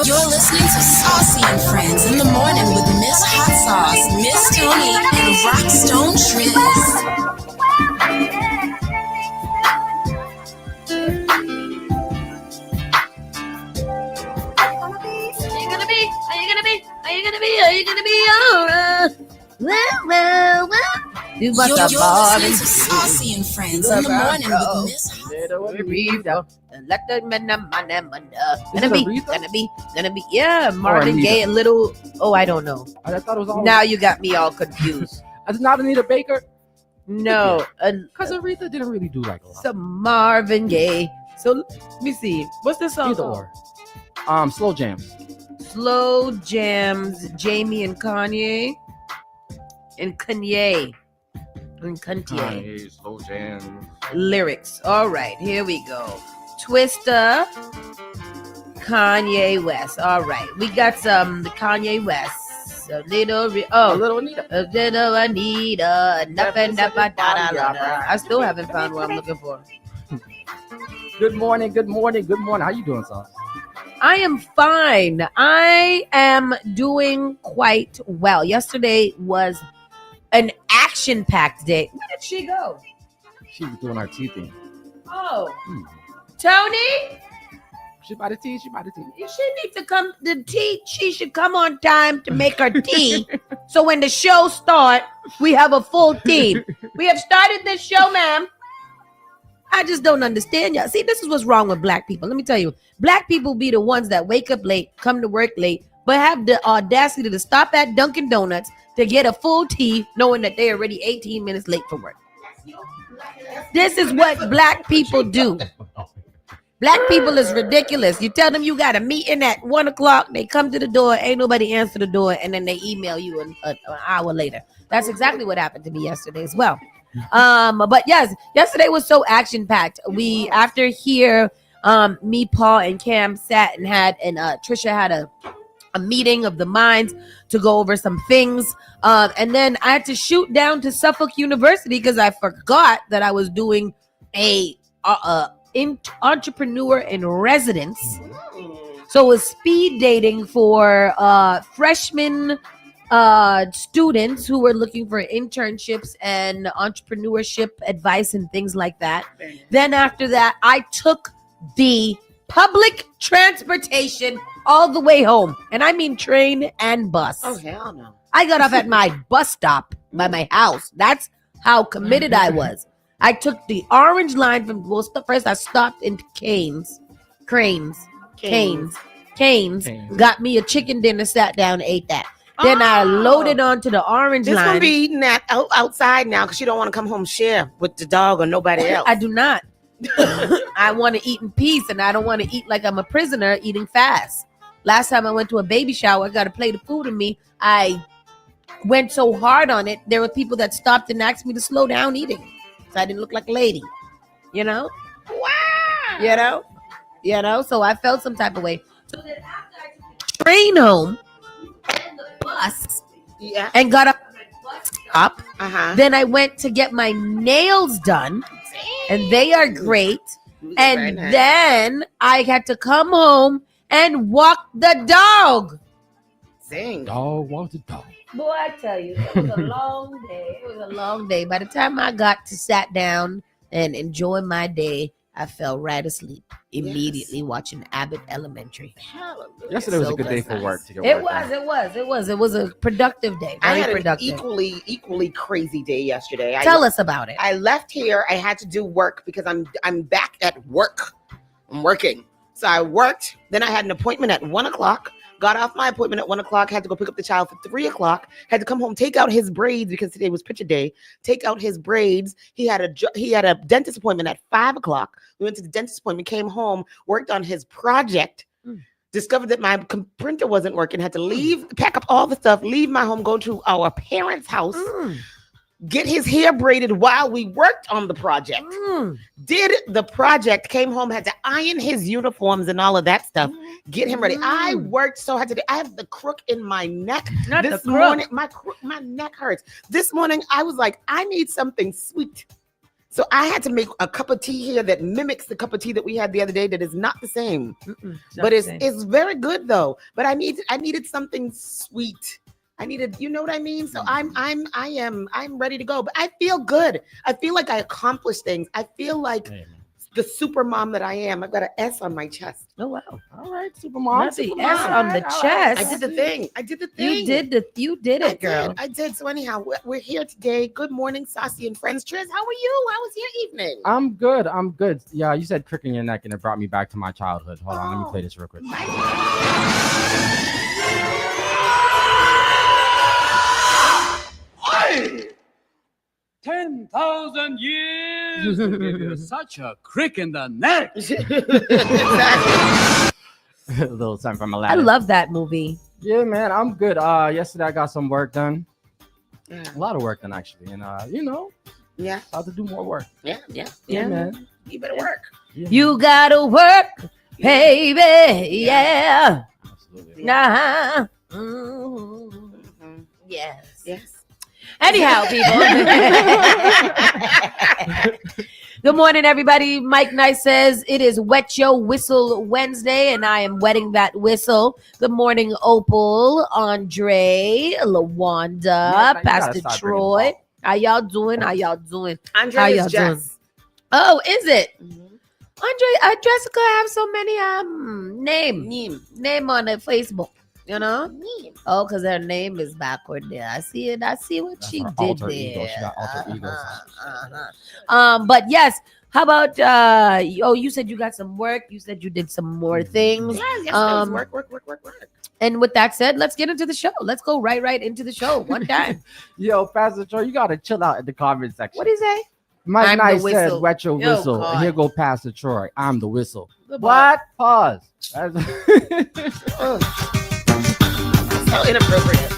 You're listening to Saucy and Friends in the morning with Miss Hot Sauce, Miss Tony, and Rockstone Triz. Are you gonna be alright? Well. You You're listening to Saucy and Friends in the morning with Miss Hot Let the men gonna be Or Marvin Anita. Gaye, a little. Oh, I don't know. I thought it was all. Now you got me all confused. It's not Anita Baker. No, Because Aretha didn't really do like a lot. some Marvin Gaye. So let me see. What's this song? Either called? or. Slow jams. Slow Jams, Jamie and Kanye. And Kanye. Slow jams. Lyrics. All right, here we go. Twister, Kanye West. All right, we got some the Kanye West. A little, A little Anita. a little Anita, nothing, I still haven't found what I'm looking for. Good morning. How you doing, Sauce? I am fine. I am doing quite well. Yesterday was an action-packed day. Where did she go? She was doing her tea thing. Oh, Tony. She by the tea. She needs to come to tea. She should come on time to make her tea. So when the show starts, we have a full team. We have started this show, ma'am. I just don't understand y'all. See, this is what's wrong with black people. Let me tell you. Black people be the ones that wake up late, come to work late, but have the audacity to stop at Dunkin' Donuts to get a full tea knowing that they're already 18 minutes late for work. This is what black people do. Black people is ridiculous. You tell them you got a meeting at 1 o'clock. They come to the door. Ain't nobody answer the door. And then they email you an hour later. That's exactly what happened to me yesterday as well. But yes, yesterday was so action packed. We, after here, me, Paul, and Cam sat and Trisha had a meeting of the minds to go over some things. And then I had to shoot down to Suffolk University because I forgot that I was doing a entrepreneur in residence. So it was speed dating for freshman students who were looking for internships and entrepreneurship advice and things like that. Then after that, I took the public transportation all the way home. And I mean train and bus. Oh, hell no. I got off at my bus stop by my house. That's how committed I was. I took the orange line from, first I stopped in Canes, got me a chicken dinner, sat down, ate that. Then I loaded onto the orange Just line. gonna be eating that outside now because you don't want to come home share with the dog or nobody else. I do not. I want to eat in peace, and I don't want to eat like I'm a prisoner eating fast. Last time I went to a baby shower, I got a plate of food in me. I went so hard on it. There were people that stopped and asked me to slow down eating, so I didn't look like a lady. You know? Wow. You know. So I felt some type of way. So then after I took the train home and the bus, and got up at my bus stop, then I went to get my nails done, and they are great. And then I had to come home and walk the dog. Dog walk the dog. Boy, I tell you, it was a long day. It was a long day. By the time I got to sat down and enjoy my day, I fell right asleep immediately watching Abbott Elementary. Hallelujah. Yesterday was a good day for work. To get It work was a productive day. I Very had productive. an equally crazy day yesterday. Tell us about it. I left here. I had to do work because I'm back at work. I'm working. So I worked. Then I had an appointment at 1 o'clock. Got off my appointment at 1 o'clock. Had to go pick up the child for 3 o'clock. Had to come home, take out his braids because today was picture day. Take out his braids. He had a dentist appointment at 5 o'clock. We went to the dentist appointment. Came home, worked on his project. Discovered that my printer wasn't working. Had to leave, pack up all the stuff, leave my home, go to our parents' house. Get his hair braided while we worked on the project. Did the project, came home, had to iron his uniforms and all of that stuff. Get him ready. I worked so hard today. I have the crook in my neck. This morning, my neck hurts. This morning, I was like, I need something sweet So I had to make a cup of tea here that mimics the cup of tea that we had the other day. That is not the same, but it's very good though. But I needed something sweet. I needed, you know what I mean? So I'm ready to go. But I feel good. I feel like I accomplished things. I feel like the super mom that I am. I've got an S on my chest. Oh wow! All right, super mom. Not the S on the chest. I did the thing. You did it, girl. I did. So anyhow, we're here today. Good morning, Saucy and friends. Triz, how are you? How was your evening? I'm good. Yeah, you said crick in your neck, and it brought me back to my childhood. Hold on, let me play this real quick. 10,000 years to give you such a crick in the neck. A little time from I Aladdin. love that movie. Yeah, man, I'm good. Yesterday I got some work done. Yeah. A lot of work done actually, and Yeah. about to do more work. Yeah. Yeah, man. You better work. Yeah. You gotta work, baby. Yeah. Absolutely. Nah. Mhm. Yes. Yes. Anyhow, people. Good morning, everybody. Mike Nice says it is Wet Your Whistle Wednesday, and I am wetting that whistle. Good morning, Opal, Andre, LaWanda, Yeah, you Pastor gotta start Troy. bringing How y'all doing? How Andre How is y'all Jess. Oh, is it? Mhm. Andre, Jessica have so many name Neem. on her Facebook, you know? Neem. Oh, because her name is backward there. I see it. I see what That's she her did alter there. ego. She got alter egos. But yes, how about you said you got some work. You said you did some more things. Yes. It was work. And with that said, let's get into the show. Let's go right into the show one time. Yo, Pastor Troy, you gotta chill out in the comment section. What do you say? Mike I'm the Nice said, whistle. "Wet your Oh, whistle." God. And here go Pastor Troy. I'm the whistle. Goodbye. What? Pause. That's- So inappropriate.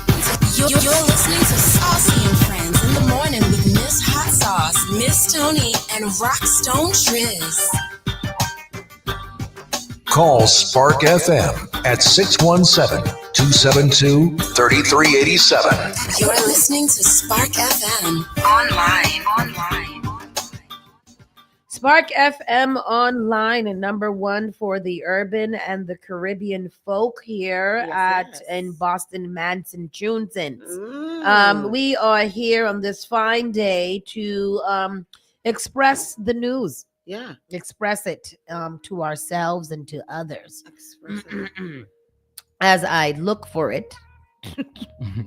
You're listening to Saucy and Friends in the morning with Miss Hot Sauce, Miss Tony, and Rockstone Triz. Call Spark FM at 617-272-3387. You're listening to Spark FM online. Spark FM online and number one for the urban and the Caribbean folk here Yes. in Boston, Massachusetts. Mm. We are here on this fine day to express the news, Yeah. express it to ourselves and to others. Express it. As I look for it,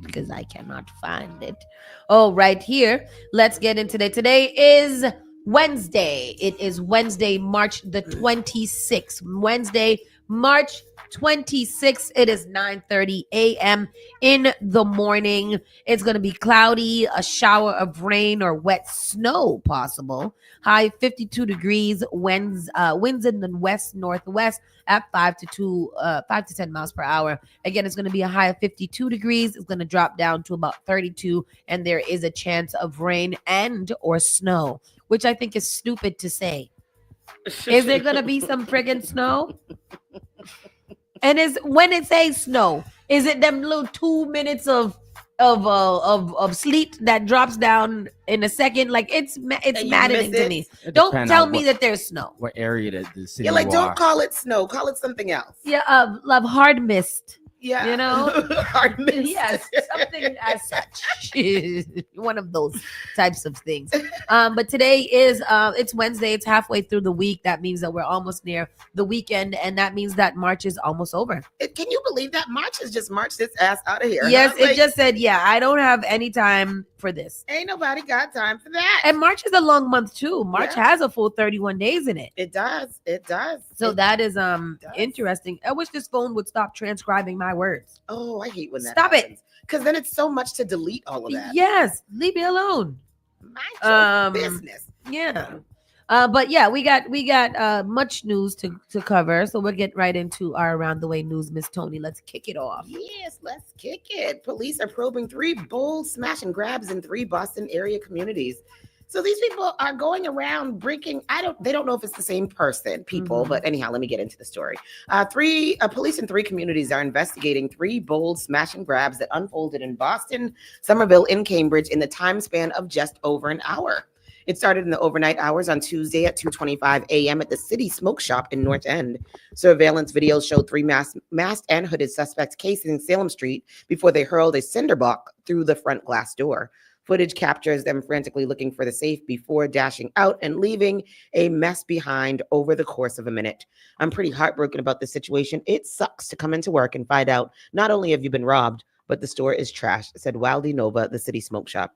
because I cannot find it. Oh, right here. Let's get into it. Today is Wednesday. It is Wednesday, March the 26th. Wednesday, March 26th. It is 9:30 a.m. in the morning. It's going to be cloudy, a shower of rain or wet snow possible. High 52 degrees. Winds in the west northwest at 5 to 10 miles per hour. Again, it's going to be a high of 52 degrees. It's going to drop down to about 32, and there is a chance of rain and or snow, which I think is stupid to say. Is there going to be some friggin' snow? And when it says snow, is it them little 2 minutes of sleet that drops down in a second? Like it's you maddening miss to it? me. It Don't depend tell on me that there's snow. what area that the city Yeah, like you don't are. call it snow. Call it something else. Yeah, love hard mist. Yeah. You know? Hard miss. Yes, something as such. One of those types of things. But today is it's Wednesday. It's halfway through the week. That means that we're almost near the weekend, and that means that March is almost over. Can you believe that? March has just marched its ass out of here. Yes, huh? it Like, just said, yeah, I don't have any time for this. ain't nobody got time for that. And March is a long month too. March Yeah. has a full 31 days in it. It does. It does. So It that is does. interesting. I wish this phone would stop transcribing my words. Oh, I hate when that Stop it. Because then it's so much to delete all of that. Yes, leave me alone. Mind your business. Yeah. But yeah, we got much news to cover. So we'll get right into our around the way news. Miss Tony, let's kick it off. Yes, let's kick it. Police are probing 3 bold smash and grabs in 3 Boston area communities. So these people are going around breaking. They don't know if it's the same people, Mhm. but anyhow, let me get into the story. Police in 3 communities are investigating 3 bold smash and grabs that unfolded in Boston, Somerville, and Cambridge in the time span of just over an hour. It started in the overnight hours on Tuesday at 2:25 a.m. at the City Smoke Shop in North End. Surveillance videos showed three masked and hooded suspects casing Salem Street before they hurled a cinder block through the front glass door. Footage captures them frantically looking for the safe before dashing out and leaving a mess behind over the course of a minute. I'm pretty heartbroken about this situation. It sucks to come into work and find out not only have you been robbed, but the store is trashed, said Wildy Nova, the City Smoke Shop.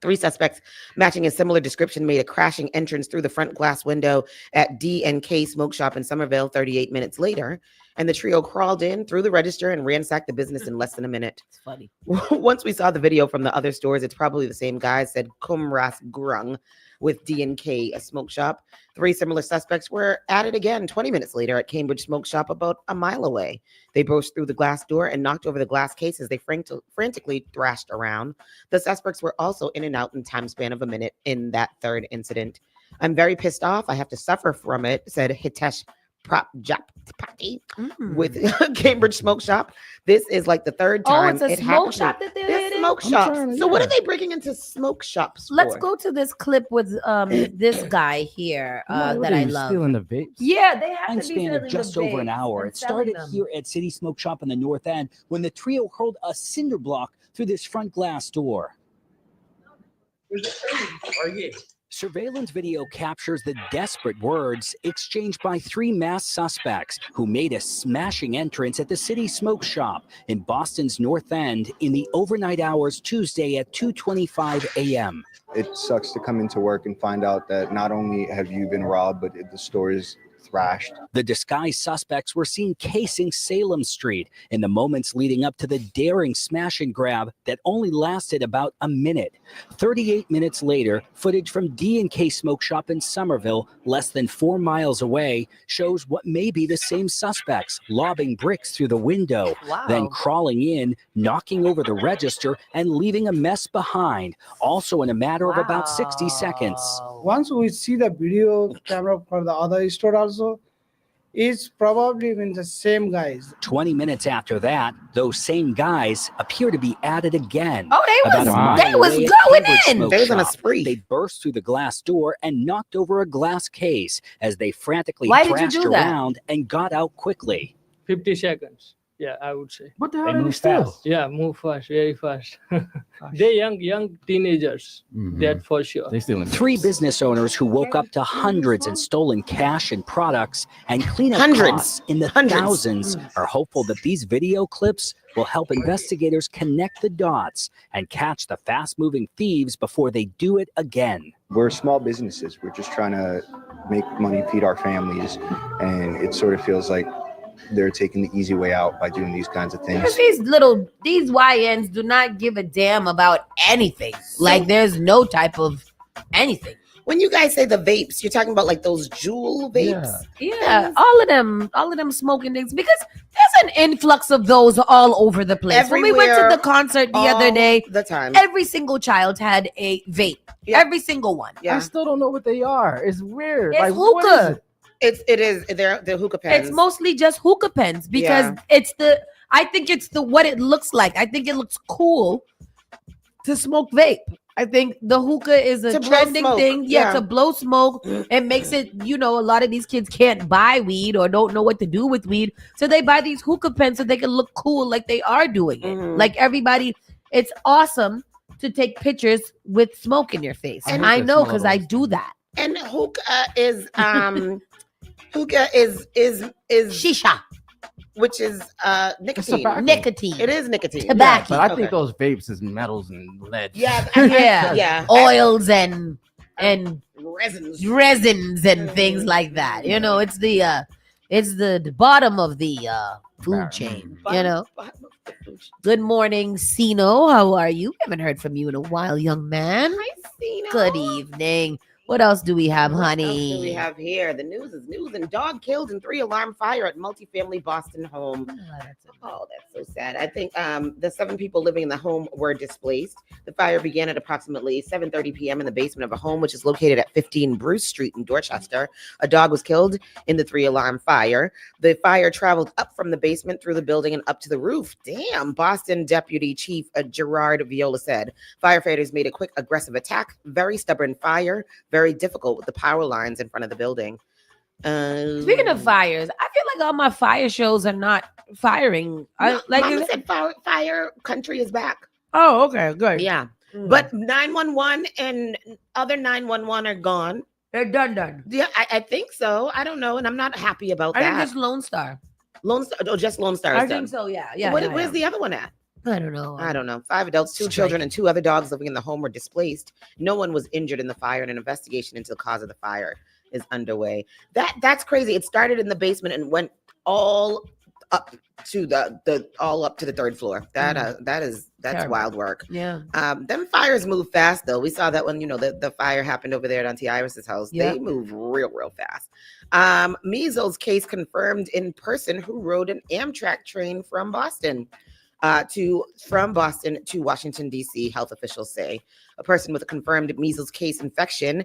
Three suspects matching a similar description made a crashing entrance through the front glass window at D&K Smoke Shop in Somerville 38 minutes later, and the trio crawled in through the register and ransacked the business in less than a minute. It's funny. Once we saw the video from the other stores, it's probably the same guys, said Kumras Grung with D&K, a smoke shop. Three similar suspects were at it again 20 minutes later at Cambridge Smoke Shop about a mile away. They burst through the glass door and knocked over the glass case as they frantically thrashed around. The suspects were also in and out in time span of a minute in that third incident. I'm very pissed off. I have to suffer from it, said Hitesh Prajapati with Cambridge Smoke Shop. This is like the third time it's a it smoke happened. shop that they're This in? smoke I'm shops. trying to- So what yeah. are they breaking into smoke shops Let's for? go to this clip with this guy here that I love. Stealing the vapes. Yeah, they have time to be span selling of just the over an vapes hour. and It selling started them. here at City Smoke Shop in the North End when the trio hurled a cinder block through this front glass door. Surveillance video captures the desperate words exchanged by three masked suspects who made a smashing entrance at the City Smoke Shop in Boston's North End in the overnight hours Tuesday at 2:25 a.m. It sucks to come into work and find out that not only have you been robbed, but the store is thrashed. The disguised suspects were seen casing Salem Street in the moments leading up to the daring smash and grab that only lasted about a minute. 38 minutes later, footage from D&K Smoke Shop in Somerville, less than 4 miles away, shows what may be the same suspects lobbing bricks through the window, then crawling in, knocking over the register, and leaving a mess behind, also in a matter of about 60 seconds. Once we see the video camera for the other store also, it's probably been the same guys. 20 minutes after that, those same guys appear to be at it again. Oh, they About was a mile they was away at going Cambridge in. Smoke They was on a Shop. spree. They burst through the glass door and knocked over a glass case as they frantically Why did you thrashed do that? around and got out quickly. 50 seconds. Yeah, I would say. What the hell They did they move steal? fast. Yeah, move fast, very fast. They young teenagers, that for sure. They stealing Three vapes. business owners who woke up to hundreds in stolen cash and products and cleanup Hundreds. costs in the Hundreds. thousands are hopeful that these video clips will help investigators connect the dots and catch the fast-moving thieves before they do it again. We're small businesses. We're just trying to make money, feed our families, and it sort of feels like they're taking the easy way out by doing these kinds of things. Because these YNs do not give a damn about anything. Like there's no type of anything. When you guys say the vapes, you're talking about like those jewel vapes. Yeah, all of them smoking things because there's an influx of those all over the place. When we went to Everywhere, the concert the All other day, the time. every single child had a vape. Yeah. Every single one. I Yeah, still don't know what they are. It's weird. It's Like, what is hookah. it? it is. They're hookah pens. It's mostly just hookah pens because I think it's the what it looks like. I think it looks cool to smoke vape. I think the hookah is a To blow trending smoke, thing. Yeah, yeah. to blow smoke. It makes it, a lot of these kids can't buy weed or don't know what to do with weed. So they buy these hookah pens so they can look cool like they are doing it. Mhm. Like everybody, it's awesome to take pictures with smoke in your face. I And hate I the know smell of because I those do that. And hookah is hookah is Shisha, which is nicotine. tobacco. nicotine, It is nicotine. Tobacco. But I Okay. think those vapes is metals and lead. Yeah, Yeah. yeah. oils and Resins. resins and things like that. It's the bottom of the food Right. chain. Good morning, Sino. How are you? Haven't heard from you in a while, young man. Good evening. What else do we have, What honey? else do we have here? The news is news and dog killed in 3-alarm fire at multifamily Boston home. Oh, that's so sad. I think the 7 people living in the home were displaced. The fire began at approximately 7:30 p.m. in the basement of a home, which is located at 15 Bruce Street in Dorchester. A dog was killed in the 3-alarm fire. The fire traveled up from the basement through the building and up to the roof. Damn, Boston Deputy Chief Gerard Viola said. Firefighters made a quick, aggressive attack. Very stubborn fire. Very difficult with the power lines in front of the building. Speaking of fires, I feel like all my fire shows are not firing. Mama said fire country is back. Oh, okay, good. Yeah. But 911 and other 911 are gone. They're done. Yeah, I think so. I don't know. And I'm not happy about that. I think it's Lone Star. Lone Star. Oh, just Lone Star is I done. think so, yeah. Where's the other one at? I don't know. 5 adults, 2 children, and 2 other dogs living in the home were displaced. No one was injured in the fire, and an investigation into the cause of the fire is underway. That's crazy. It started in the basement and went all up to the 3rd floor. That's Terrible. wild work. Yeah. Them fires move fast though. We saw that when the fire happened over there at Auntie Iris's house. Yep. They move real fast. Measles case confirmed in person. Who rode an Amtrak train from Boston to Washington, D.C., health officials say. A person with a confirmed measles case infection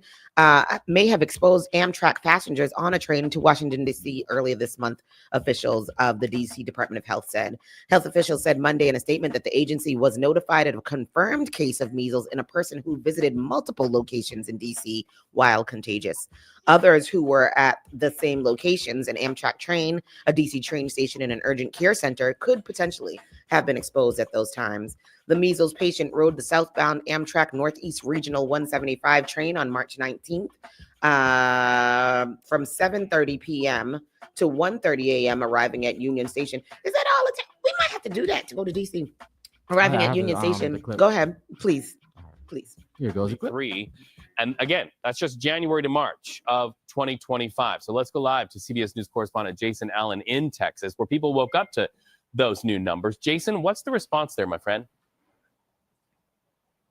may have exposed Amtrak passengers on a train to Washington, D.C. earlier this month, officials of the D.C. Department of Health said. Health officials said Monday in a statement that the agency was notified of a confirmed case of measles in a person who visited multiple locations in D.C. while contagious. Others who were at the same locations, an Amtrak train, a D.C. train station, and an urgent care center, could potentially have been exposed at those times. The measles patient rode the southbound Amtrak Northeast Regional 175 train on March 19th from 7:30 p.m. to 1:30 a.m. arriving at Union Station. Is that all the time? We might have to do that to go to DC. Arriving at Union Station. Go ahead, please. Here goes the clip. 3. And again, that's just January to March of 2025. So let's go live to CBS News correspondent Jason Allen in Texas, where people woke up to those new numbers. Jason, what's the response there, my friend?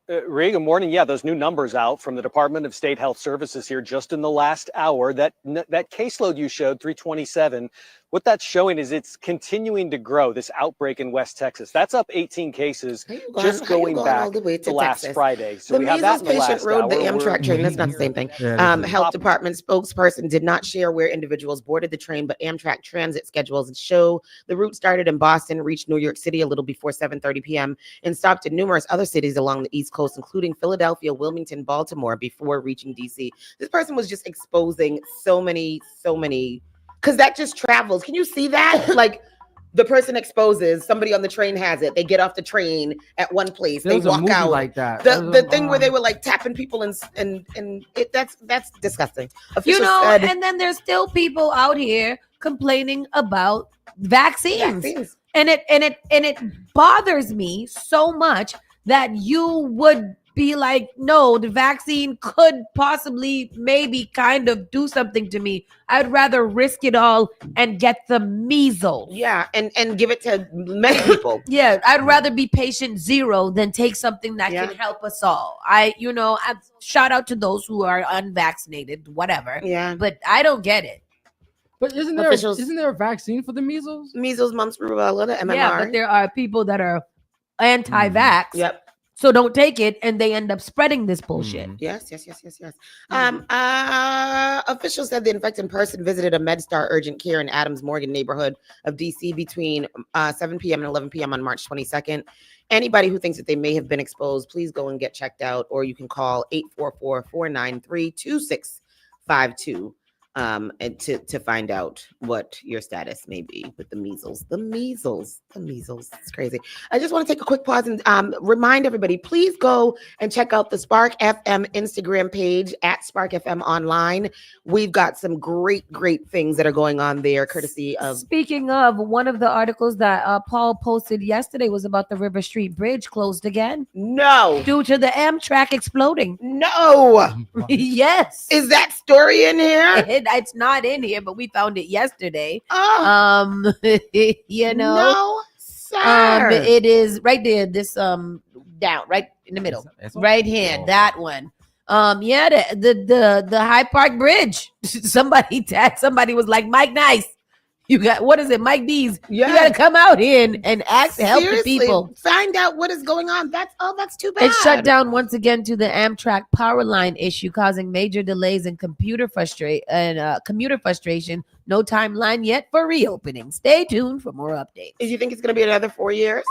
Ray, good morning. Yeah, those new numbers out from the Department of State Health Services here just in the last hour. That caseload you showed, 327, what that's showing is it's continuing to grow, this outbreak in West Texas. That's up 18 cases just going back to last Friday. So we have that in the last patient rode the hour. Amtrak train. That's not the same thing. Health Department spokesperson did not share where individuals boarded the train, but Amtrak transit schedules show the route started in Boston, reached New York City a little before 7:30 p.m., and stopped in numerous other cities along the East Coast, including Philadelphia, Wilmington, Baltimore, before reaching DC. This person was just exposing so many, because that just travels. Can you see that? Like, the person exposes, somebody on the train has it. They get off the train at one place. They walk out like that. The thing where they were like tapping people and that's disgusting. Officials said, and then there's still people out here complaining about vaccines. And it bothers me so much that you would be like, no, the vaccine could possibly maybe kind of do something to me. I'd rather risk it all and get the measles. Yeah, and give it to many people. Yeah, I'd rather be patient 0 than take something that can help us all. I shout out to those who are unvaccinated, whatever. Yeah. But I don't get it. But isn't there a vaccine for the measles? Measles, mumps, rubella, the MMR. Yeah, but there are people that are anti-vax. Yep. So don't take it, and they end up spreading this bullshit. Yes. Officials said the infected person visited a MedStar urgent care in Adams Morgan neighborhood of DC between 7 p.m. and 11 p.m. on March 22nd. Anybody who thinks that they may have been exposed, please go and get checked out, or you can call 844-493-2652 and to find out what your status may be with the measles. The measles. It's crazy. I just want to take a quick pause and remind everybody, please go and check out the Spark FM Instagram page at Spark FM Online. We've got some great things that are going on there, courtesy of. Speaking of, one of the articles that Paul posted yesterday was about the River Street Bridge closed again. No. Due to the Amtrak exploding. No. Yes. Is that story in here? It's not in here, but we found it yesterday. Oh. No, sir. It is right there. This down right in the middle, right here. That one. Yeah, the High Park Bridge. Somebody was like, Mike Nice. You got, what is it, Mike D's? Yeah. You got to come out here and ask to help the Seriously, people. find out what is going on. That's too bad. It shut down once again to the Amtrak power line issue, causing major delays and commuter frustration. No timeline yet for reopening. Stay tuned for more updates. Do you think it's going to be another 4 years?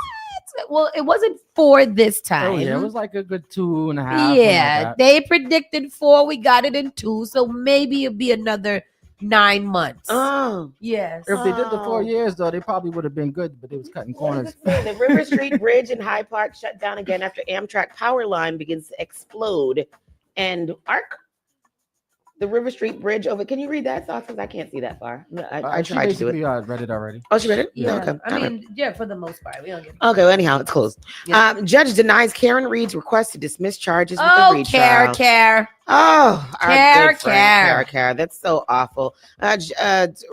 Well, it wasn't 4 this time. Oh yeah, it was like a good 2.5. Yeah, they predicted 4. We got it in 2, so maybe it'll be another 9 months. Oh, yes. If they did the 4 years though, they probably would have been good, but they was cutting corners. The River Street Bridge in Hyde Park shut down again after Amtrak power line begins to explode. And the River Street Bridge over. Can you read that, Sauce? Because I can't see that far. I tried to do it. Read it already. Oh, she read it? Yeah, Okay. I mean, yeah, for the most part, we don't get. Okay, well, anyhow, it's closed. Yeah. Judge denies Karen Reed's request to dismiss charges with the retrial. Care. Oh, our Care. good friend, Care. That's so awful.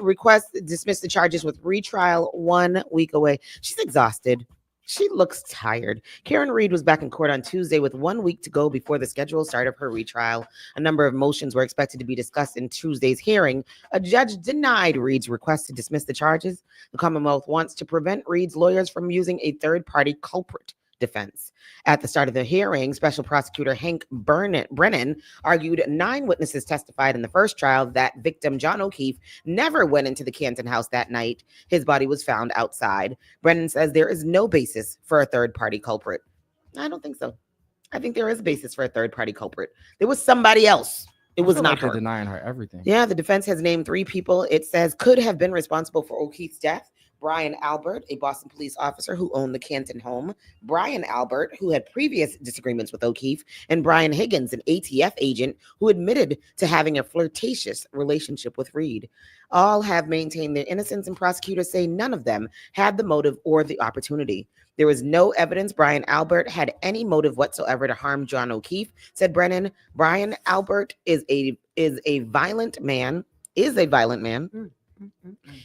Request to dismiss the charges with retrial 1 week away. She's exhausted. She looks tired. Karen Reed was back in court on Tuesday with 1 week to go before the scheduled start of her retrial. A number of motions were expected to be discussed in Tuesday's hearing. A judge denied Reed's request to dismiss the charges. The Commonwealth wants to prevent Reed's lawyers from using a third-party culprit defense. At the start of the hearing, Special Prosecutor Hank Brennan argued 9 witnesses testified in the first trial that victim John O'Keefe never went into the Canton house that night. His body was found outside. Brennan says there is no basis for a third-party culprit. I don't think so. I think there is a basis for a third-party culprit. There was somebody else. It was not her. They're denying her everything. Yeah, the defense has named 3 people it says could have been responsible for O'Keefe's death. Brian Albert, a Boston police officer who owned the Canton home, Brian Albert, who had previous disagreements with O'Keefe, and Brian Higgins, an ATF agent who admitted to having a flirtatious relationship with Reed. All have maintained their innocence, and prosecutors say none of them had the motive or the opportunity. There is no evidence Brian Albert had any motive whatsoever to harm John O'Keefe, said Brennan. Brian Albert is a violent man.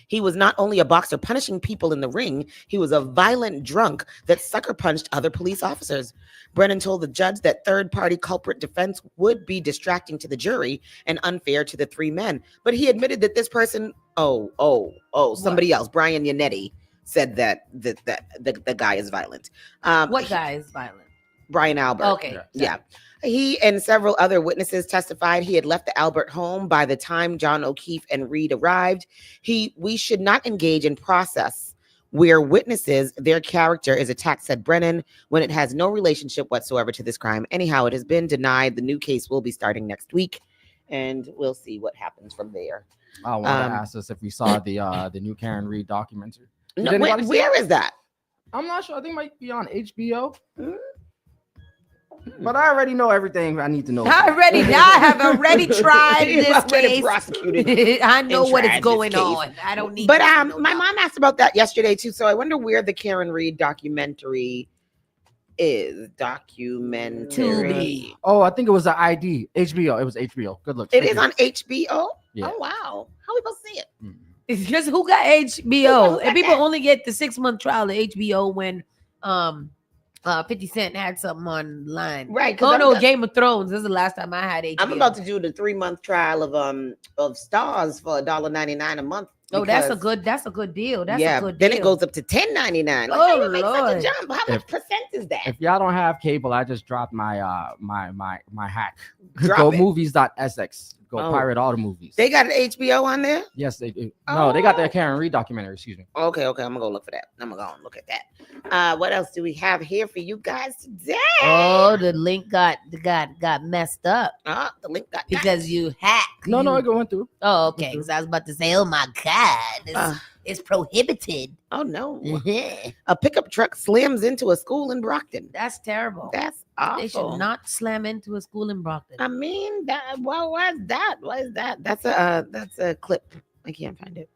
He was not only a boxer punishing people in the ring, he was a violent drunk that sucker punched other police officers. Brennan told the judge that third-party culprit defense would be distracting to the jury and unfair to the 3 men. But he admitted that this person, somebody else, Brian Yannetti, said that the guy is violent. What guy is violent? Brian Albert. Okay. Yeah. He and several other witnesses testified he had left the Albert home by the time John O'Keefe and Reed arrived. We should not engage in process where witnesses, their character is attacked, said Brennan, when it has no relationship whatsoever to this crime. Anyhow, it has been denied. The new case will be starting next week, and we'll see what happens from there. I want to ask us if we saw the new Karen Reed documentary. No, where is that? I'm not sure. I think it might be on HBO. But I already know everything I need to know. I have already tried this case. I know what is going on. I don't need. But my mom asked about that yesterday too. So I wonder where the Karen Reed documentary is. Documentary. Oh, I think it was the ID HBO. It was HBO. Good look. It is on HBO. Yeah. Oh wow. How we supposed to see it? It's just who got HBO, and people only get the 6-month trial of HBO when 50 Cent had something online. Right. Oh no, Game of Thrones. This is the last time I had HBO. I'm about to do the 3-month trial of Stars for $1.99 a month. Oh, that's a good deal. That's a good then deal. it goes up to $10.99. Oh, you make such Lord. a jump. How much percent is that? If y'all don't have cable, I just dropped my my hack. Drop Go it. movies.sx. Go Oh. pirate all the movies. They got an HBO on there? Yes, they do. No, they got the Karen Reed documentary. Excuse me. Okay. I'm gonna go look for that. I'm gonna go and look at that. What else do we have here for you guys today? Oh, the link got messed up. The link got because you hacked. No, it went through. Oh, okay. Because I was about to say, oh my God, it's prohibited. Oh no. A pickup truck slams into a school in Brockton. That's terrible. That's awful. They should not slam into a school in Brockton. I mean, why is that? Why is that? That's a clip. I can't find it.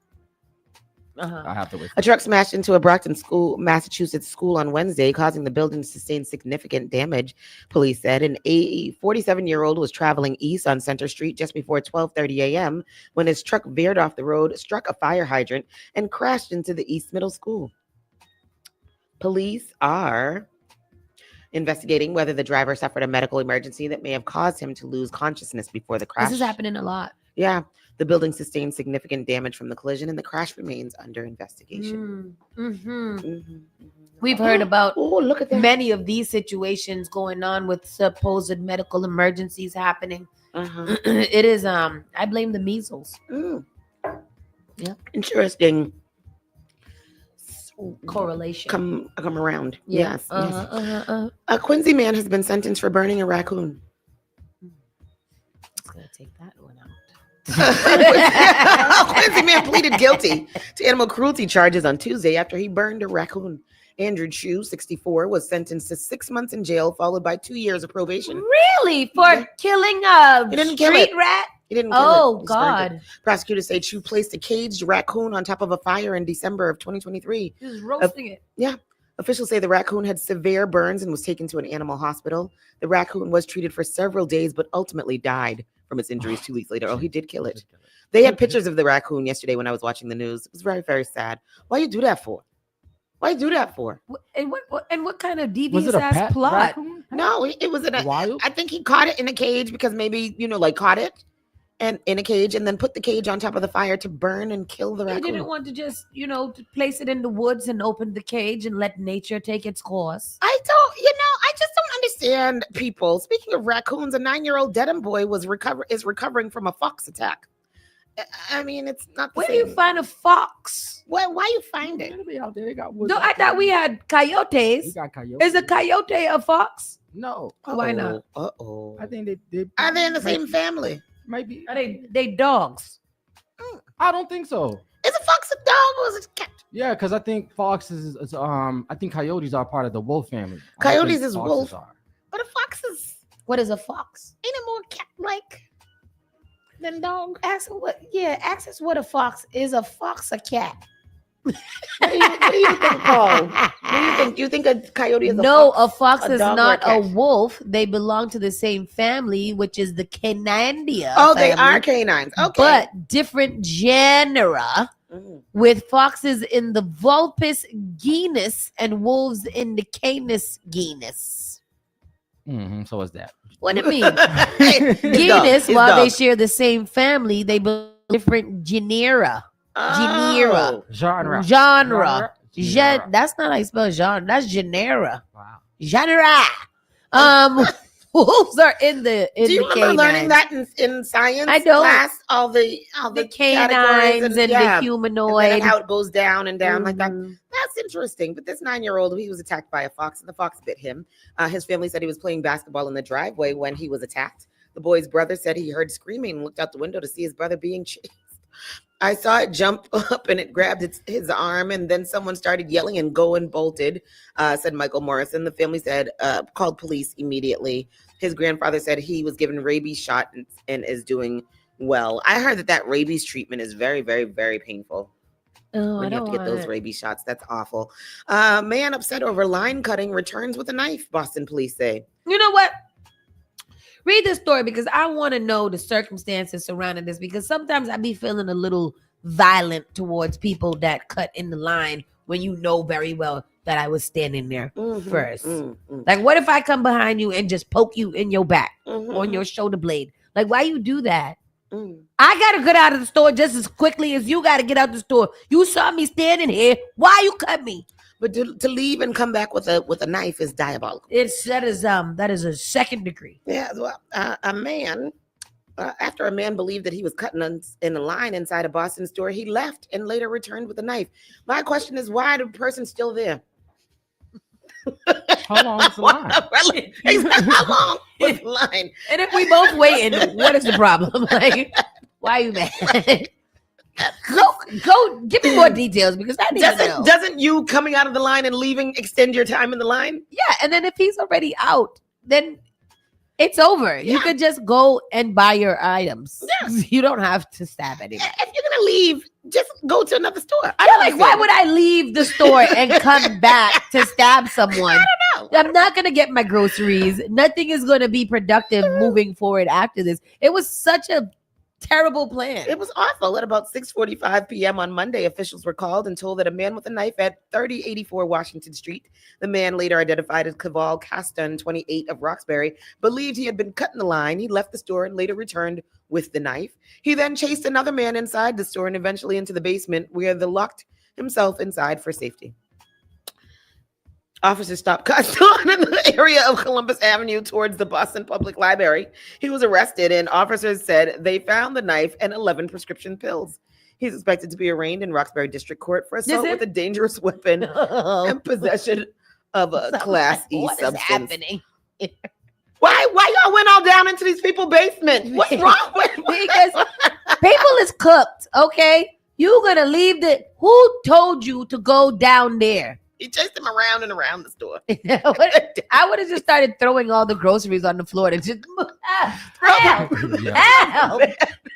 I have to wait. A truck smashed into a Brockton school, Massachusetts school on Wednesday, causing the building to sustain significant damage. Police said an 47-year-old was traveling east on Center Street just before 12:30 a.m. when his truck veered off the road, struck a fire hydrant, and crashed into the East Middle School. Police are investigating whether the driver suffered a medical emergency that may have caused him to lose consciousness before the crash. This is happening a lot. Yeah. The building sustained significant damage from the collision, and the crash remains under investigation. We've heard about look at that. many of these situations going on with supposed medical emergencies happening. It is I blame the measles. Yeah. Interesting correlation. Come around. Yeah. Yes. A Quincy man has been sentenced for burning a raccoon. It's gonna take that one out. Quincy man pleaded guilty to animal cruelty charges on Tuesday after he burned a raccoon. Andrew Chu, 64, was sentenced to 6 months in jail, followed by 2 years of probation. Really? For killing a He didn't kill street it. rat? He didn't kill Oh, it. He burned it. God. Prosecutors say Chu placed a caged raccoon on top of a fire in December of 2023. Just roasting it. Yeah. Officials say the raccoon had severe burns and was taken to an animal hospital. The raccoon was treated for several days, but ultimately died from its injuries 2 weeks later. Oh, he did kill it. They had pictures of the raccoon yesterday when I was watching the news. It was very, very sad. Why you do that for? Why you do that for? And what kind of Was devious it a ass pet plot? raccoon? No, it was in a Wild? I think he caught it in a cage because maybe, like caught it and in a cage and then put the cage on top of the fire to burn and kill the They raccoon. didn't want to just, to place it in the woods and open the cage and let nature take its course. I just don't understand people. Speaking of raccoons, a 9-year-old Dedham boy is recovering from a fox attack. I mean, it's not the Where do same. you find a fox? Why you find it? They out there. They got woods No, out I thought we had coyotes. We got coyotes. Is a coyote a fox? No. Why not? Uh-oh. I think they Are they in the same family? Maybe. Are they dogs? I don't think so. Is a fox a dog or is it a cat? Yeah, because I think foxes is I think coyotes are part of the wolf family. I don't Coyotes think is foxes wolf. are. But a fox is What is a fox? ain't it more cat-like than dog? Ask us what a fox is. A fox a cat? What do you think, Paul? Do you think a coyote is a No, fox? a fox a is dog, or not a cat? wolf. They belong to the same family, which is the Canandia. Oh, they family, are canines. Okay. but different genera. With foxes in the Vulpes genus and wolves in the Canis genus. So is that. What do you mean? It's Genus, dog. while they It's dog. share the same family, they belong to different genera. Genera. Oh. Genre. That's not how you spell genre. That's genera. Wow. Genre. Wolves are in the Do you the remember learning canines. that in science I don't. class? All the The categories canines and the and humanoid. then how it goes down and down like that. Mhm. That's interesting. But this 9-year-old, he was attacked by a fox, and the fox bit him. His family said he was playing basketball in the driveway when he was attacked. The boy's brother said he heard screaming and looked out the window to see his brother being chased. I saw it jump up and it grabbed his arm, and then someone started yelling and go and bolted, said Michael Morrison. The family said, called police immediately. His grandfather said he was given rabies shot and is doing well. I heard that rabies treatment is very, very, very painful. Oh, When I you have don't to get want those it. rabies shots. That's awful. Man upset over line cutting returns with a knife, Boston police say. You know what? Read this story because I want to know the circumstances surrounding this, because sometimes I be feeling a little violent towards people that cut in the line when you know very well that I was standing there first. Like, what if I come behind you and just poke you in your back on your shoulder blade? Like, why you do that? I gotta get out of the store just as quickly as you gotta get out the store. You saw me standing here. Why you cut me? But to leave and come back with a knife is diabolical. That is a second degree. Yeah, well, a man, after a man believed that he was cutting in a line inside a Boston store, he left and later returned with a knife. My question is, why the person still there? How long is the line? Really? How long was the line? And if we both waiting, what is the problem? Like, why are you mad? Go, give me more details because I need to know. Doesn't you coming out of the line and leaving extend your time in the line? Yeah, and then if he's already out, then it's over. You could just go and buy your items. Yes. You don't have to stab anybody. If you're gonna leave, just go to another store. Why would I leave the store and come back to stab someone? I don't know. I'm not gonna get my groceries. Nothing is gonna be productive moving forward after this. It was such a terrible plan. It was awful. At about 6:45 p.m. on Monday, officials were called and told that a man with a knife at 3084 Washington Street, the man later identified as Kaval Caston, 28 of Roxbury, believed he had been cut in the line. He left the store and later returned with the knife. He then chased another man inside the store and eventually into the basement, where they locked himself inside for safety. Officers stopped Caston in the area of Columbus Avenue towards the Boston Public Library. He was arrested, and officers said they found the knife and 11 prescription pills. He's expected to be arraigned in Roxbury District Court for assault with a dangerous weapon and possession of a Class E what substance. is happening? Why y'all went all down into these people's basement? What's wrong with Because people is cooked, okay? You gonna leave the... Who told you to go down there? He chased him around and around the store. I would have just started throwing all the groceries on the floor and just help.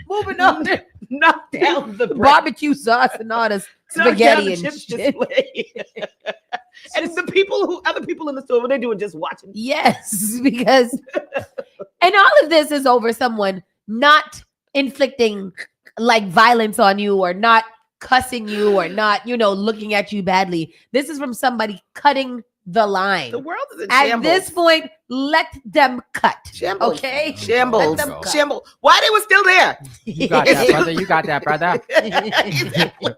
Moving on, knock down the barbecue sauce and all the spaghetti and shit. And the other people in the store, what they doing? Just watching. Yes, because and all of this is over someone not inflicting like violence on you or not cussing you or not, looking at you badly. This is from somebody cutting the line. The world is in at shambles. this point, let them cut. Shambles. Okay? Shambles. Let them cut. Shambles. Why they were still there? You got that, brother. You got that, brother. Exactly.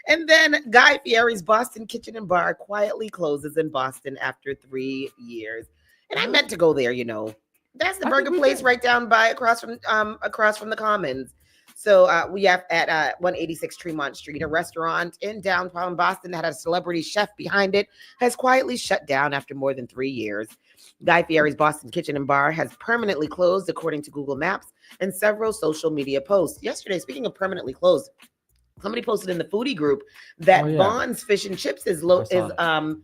And then Guy Fieri's Boston Kitchen and Bar quietly closes in Boston after 3 years. And I meant to go there, That's the burger place right down by across from the Commons. So we have at 186 Tremont Street, a restaurant in downtown Boston that had a celebrity chef behind it, has quietly shut down after more than 3 years. Guy Fieri's Boston Kitchen and Bar has permanently closed, according to Google Maps and several social media posts. Yesterday, speaking of permanently closed, somebody posted in the foodie group that Vaughn's Fish and Chips is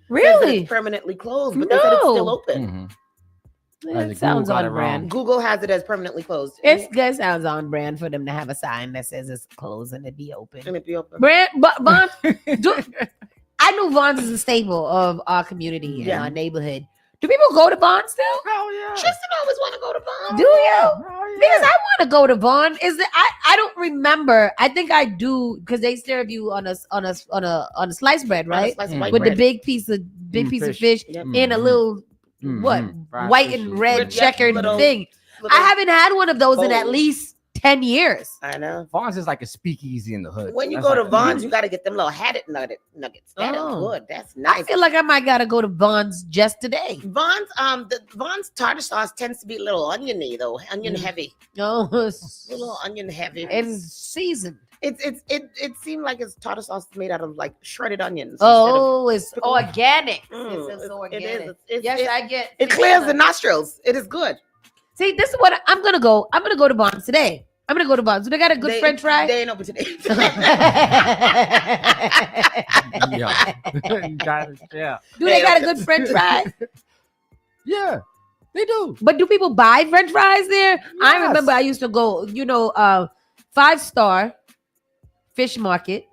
really permanently closed, but they said it's still open. Mm-hmm. It sounds on brand. Google has it as permanently closed. That sounds on brand for them to have a sign that says it's closed and it be open. And it be open. Brand, but Vaughn, I know Vaughn's is a staple of our community and our neighborhood. Do people go to Vaughn still? Hell yeah. Tristan always want to go to Vaughn. Do you? Because I want to go to Vaughn. I don't remember. I think I do because they serve you on a sliced bread, right? With the big piece of fish in a little white and red checkered thing. I haven't had one of those in at least 10 years. I know. Vaughn's is like a speakeasy in the hood. When you go to Vaughn's, you got to get them little hatted nuggets. That is good. That's nice. I feel like I might gotta go to Vaughn's just today. Vaughn's, the Vaughn's tartar sauce tends to be a little oniony though, onion heavy. Oh, a little onion heavy. It's seasoned. It seemed like it's tartar sauce made out of like shredded onions. Oh, it's organic. It's organic. It is. Yes, I get. It clears the nostrils. It is good. See, this is what I'm gonna go. I'm gonna go to Vaughn's today. I'm gonna go to Vaughn's. They got a good French fry. They ain't open today. Yeah. Do they got a good French fry? Yeah, they do. But do people buy French fries there? Yes. I remember I used to go. 5-star fish market.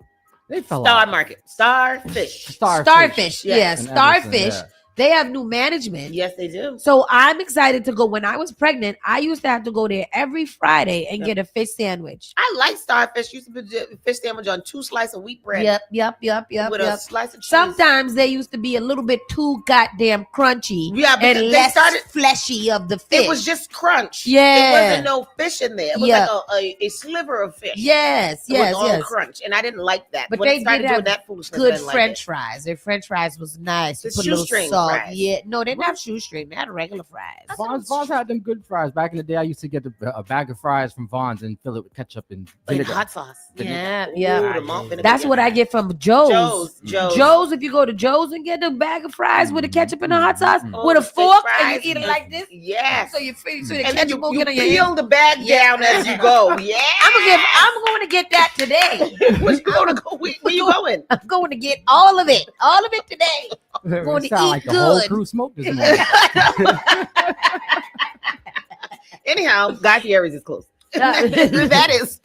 They fell Star off. Market. Starfish. Starfish. Yeah, And Starfish. Everson, yeah. They have new management. Yes, they do. So I'm excited to go. When I was pregnant, I used to have to go there every Friday and get a fish sandwich. I like Starfish. Used to be fish sandwich on 2 slices of wheat bread. Yep. With a slice of cheese. Sometimes they used to be a little bit too goddamn crunchy. Yeah, and they less started fleshy of the fish. It was just crunch. Yeah. There wasn't no fish in there. It was like a sliver of fish. Yes. It was all crunch, and I didn't like that. But when they started did doing have that foolishness, good I didn't French like fries. Their French fries was nice. The Put a little shoestring salt. fries. Yeah, no, they didn't have shoestring. They had regular fries. Vaughn's had them good fries. Back in the day, I used to get a bag of fries from Vaughn's and fill it with ketchup and vinegar. hot sauce. Yeah. That's what I get from Joe's. Joe's. If you go to Joe's and get a bag of fries with the ketchup and the hot sauce Oh, with a the fork fish and fries. you eat it like this. Yes. So the and then ketchup you will get on your peel hand. the bag down as you go. Yeah. I'm going to get that today. Where you going? I'm going to get all of it. All of it today. I'm going to eat Sound like the good. whole crew smoked this morning. Anyhow, Guy Fieri's is close. that is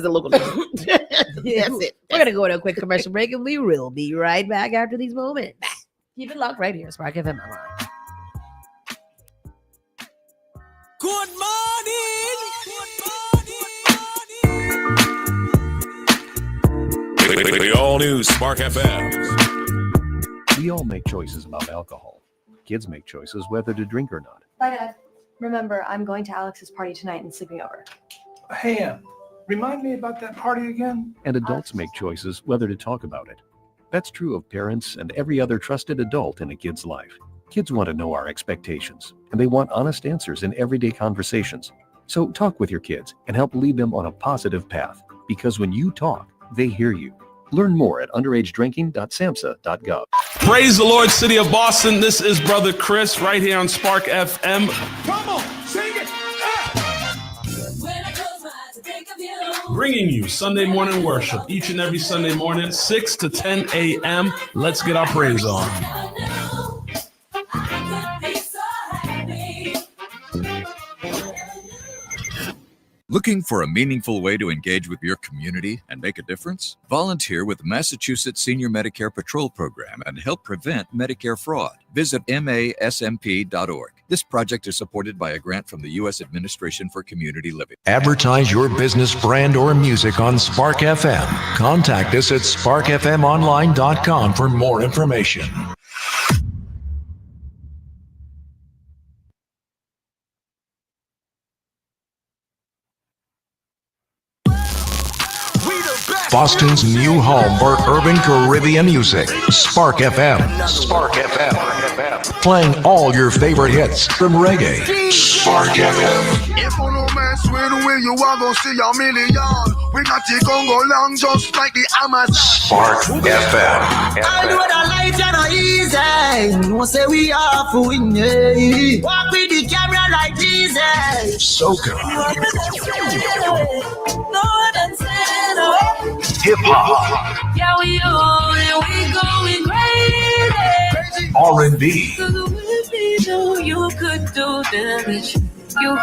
the local news. That's it. We're going to go to a quick commercial break and we will be right back after these moments. Keep it locked right here. Spark FM. Good morning. Good morning. The all-new Spark FM. We all make choices about alcohol. Kids make choices whether to drink or not. Bye, Dad. Remember, I'm going to Alex's party tonight and sleeping over. Hey, remind me about that party again? And adults make choices whether to talk about it. That's true of parents and every other trusted adult in a kid's life. Kids want to know our expectations, and they want honest answers in everyday conversations. So talk with your kids and help lead them on a positive path, because when you talk, they hear you. Learn more at underagedrinking.samhsa.gov. Praise the Lord, City of Boston. This is Brother Chris right here on Spark FM. Come on, sing it! Bringing you Sunday morning worship each and every Sunday morning, 6 to 10 a.m. Let's get our praise on. Looking for a meaningful way to engage with your community and make a difference? Volunteer with the Massachusetts Senior Medicare Patrol Program and help prevent Medicare fraud. Visit masmp.org. This project is supported by a grant from the U.S. Administration for Community Living. Advertise your business, brand, or music on Spark FM. Contact us at sparkfmonline.com for more information. Boston's new home for urban Caribbean music. Spark FM. Spark FM. Playing all your favorite hits from reggae. Spark FM. If you no mess with Will, you are gonna see a million. We got it gon' go long just like the Amazon. Spark FM. I know that life is not easy. No say we are for win. Walk with the camera like Jesus. Soca. No one said no. Hip hop. Yeah, we on and we going crazy. R&B. You could do damage. You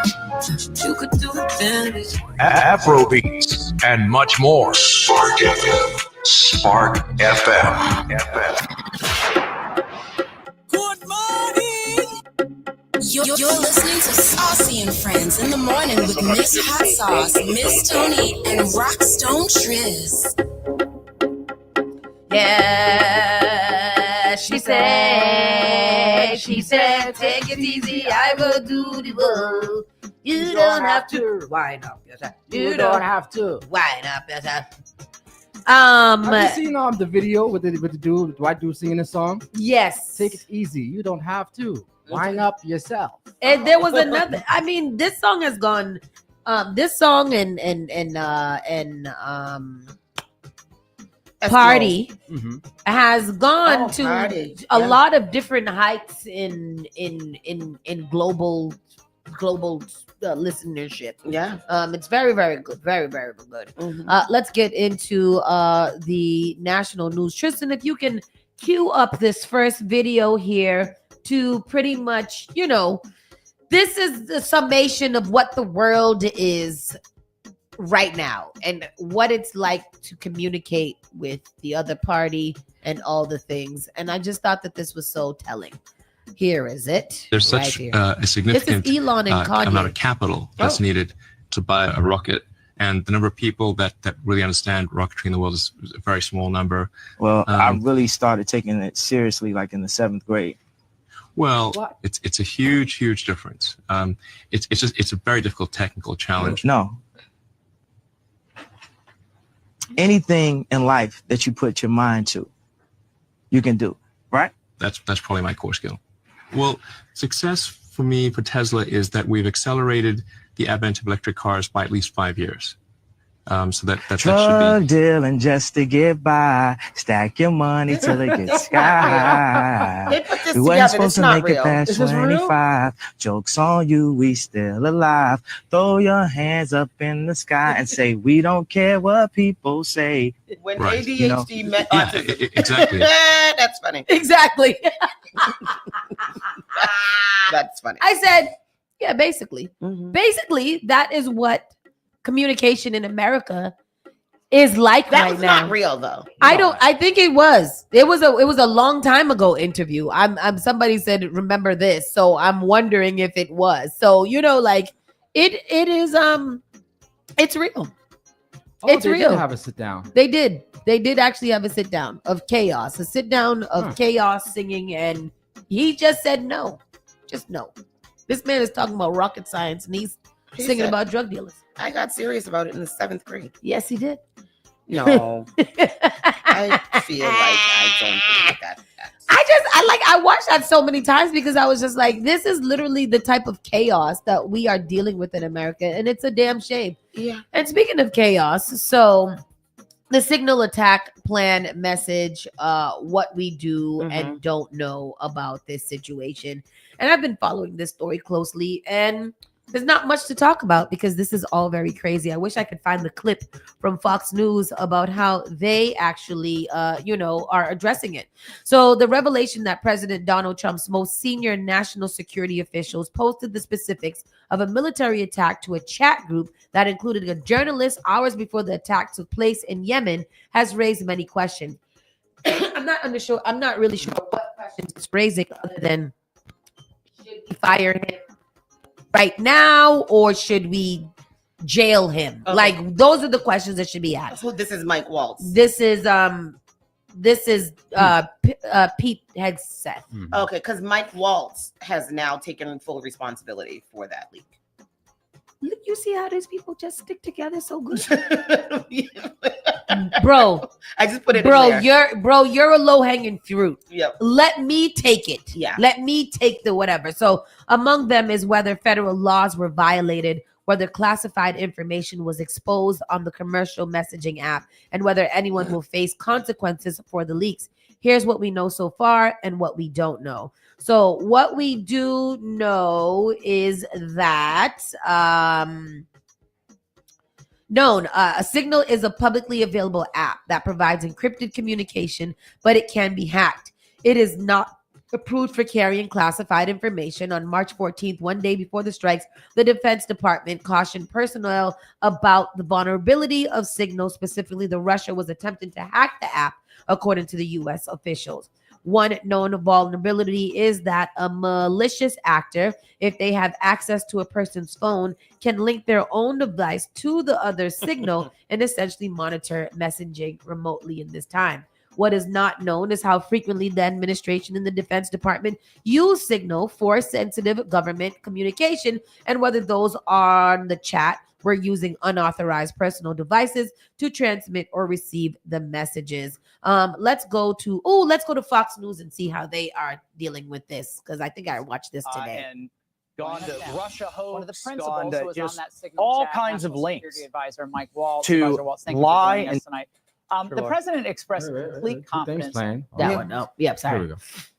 could do damage. Afrobeats and much more. Spark FM. Spark FM. Good morning. You're listening to Saucy and Friends in the morning with Miss Hot Sauce, Miss Tony, and Rockstone Triz. Yeah, she said, take it easy, I will do the work. You don't have to wind up yourself. You don't have to wind up yourself. Have you seen the video with the white dude singing this song? Yes. Take it easy. You don't have to wind up yourself. And there was another. I mean, this song has gone. This song and Party has gone to a lot of different heights in global listenership. Yeah. It's very, very good. Very, very good. Let's get into the national news. Tristan, if you can cue up this first video here to pretty much, this is the summation of what the world is right now and what it's like to communicate with the other party and all the things. And I just thought that this was so telling. Here is it. There's right such here. a significant This is Elon and Kanye. amount of capital that's needed to buy a rocket. And the number of people that really understand rocketry in the world is a very small number. Well, I really started taking it seriously like in the 7th grade. Well, it's a huge difference. It's a very difficult technical challenge. No. Anything in life that you put your mind to, you can do, right? That's probably my core skill. Well, success for me, for Tesla, is that we've accelerated the advent of electric cars by at least 5 years. So that should Drug be. dealing just to get by. Stack your money till it gets sky. They put this We wasn't together. supposed It's to not make real. it past Is this real? 25. Joke's on you, we still alive. Throw your hands up in the sky and say, we don't care what people say. When Right. ADHD met Yeah, autism. exactly. That's funny. Exactly. That's funny. I said, yeah, basically. Mm-hmm. Basically, that is what communication in America is like That right was now. not real though. I think it was. It was a long time ago interview. I'm somebody said remember this, so I'm wondering if it was. So, like it is it's real. Oh, It's they real. did have a sit down. They did. They did actually have a sit down of chaos, a sit down of chaos singing, and he just said no, just no. This man is talking about rocket science, and he's singing said, about drug dealers. I got serious about it in the 7th grade. Yes, he did. No, I feel like I don't believe that. I watched that so many times because I was just like, this is literally the type of chaos that we are dealing with in America, and it's a damn shame. Yeah. And speaking of chaos, so the signal attack plan message, what we do and don't know about this situation. And I've been following this story closely, and there's not much to talk about because this is all very crazy. I wish I could find the clip from Fox News about how they actually, are addressing it. So the revelation that President Donald Trump's most senior national security officials posted the specifics of a military attack to a chat group that included a journalist hours before the attack took place in Yemen has raised many questions. I'm not really sure what questions it's raising other than should we fire him right now, or should we jail him? Okay. Like, those are the questions that should be asked. So this is Mike Waltz. This is Pete Hegseth. Okay, because Mike Waltz has now taken full responsibility for that leak. You see how these people just stick together so good, bro. I just put it. Bro, in there. you're a low hanging fruit. Yep. Let me take it. Yeah. Let me take the whatever. So among them is whether federal laws were violated, whether classified information was exposed on the commercial messaging app, and whether anyone will face consequences for the leaks. Here's what we know so far and what we don't know. So what we do know is that a Signal is a publicly available app that provides encrypted communication, but it can be hacked. It is not approved for carrying classified information. On March 14th, one day before the strikes, the Defense Department cautioned personnel about the vulnerability of Signal. Specifically, the Russia was attempting to hack the app, according to the U.S. officials. One known vulnerability is that a malicious actor, if they have access to a person's phone, can link their own device to the other Signal and essentially monitor messaging remotely in this time. What is not known is how frequently the administration and the Defense Department use Signal for sensitive government communication, and whether those on the chat were using unauthorized personal devices to transmit or receive the messages. Let's go to Fox News and see how they are dealing with this, because I think I watched this today. And gone to Russia hoax, One of the principals gone to who was just on that Signal all chat, kinds of National links Security Advisor Mike Waltz. to Supervisor Waltz, thank you for lie joining us and tonight. The president expressed complete confidence. Sorry.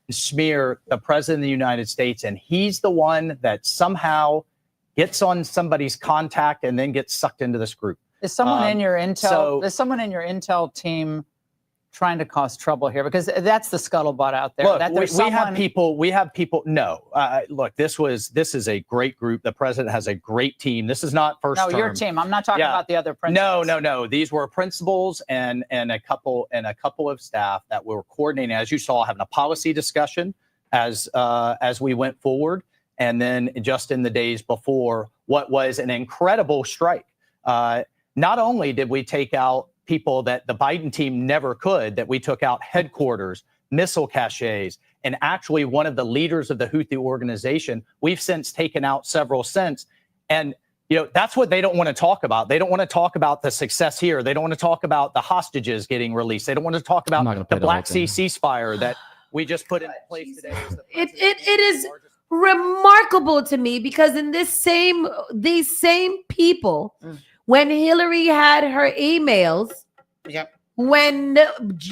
Smear the president of the United States, and he's the one that somehow gets on somebody's contact and then gets sucked into this group. Is someone in your intel? Is someone in your intel team trying to cause trouble here? Because that's the scuttlebutt out there. Look, that we have people. We have people. No, look, this is a great group. The president has a great team. This is not first. No, term. your team. I'm not talking about the other principals. No. These were principals and a couple of staff that were coordinating, as you saw, having a policy discussion as we went forward, and then just in the days before what was an incredible strike. Not only did we take out people that the Biden team never could, that we took out headquarters, missile caches, and actually one of the leaders of the Houthi organization. We've since taken out several since. And, that's what they don't want to talk about. They don't want to talk about the success here. They don't want to talk about the hostages getting released. They don't want to talk about the Black Sea ceasefire that we just put in place today. It is remarkable to me because in these same people, when Hillary had her emails, when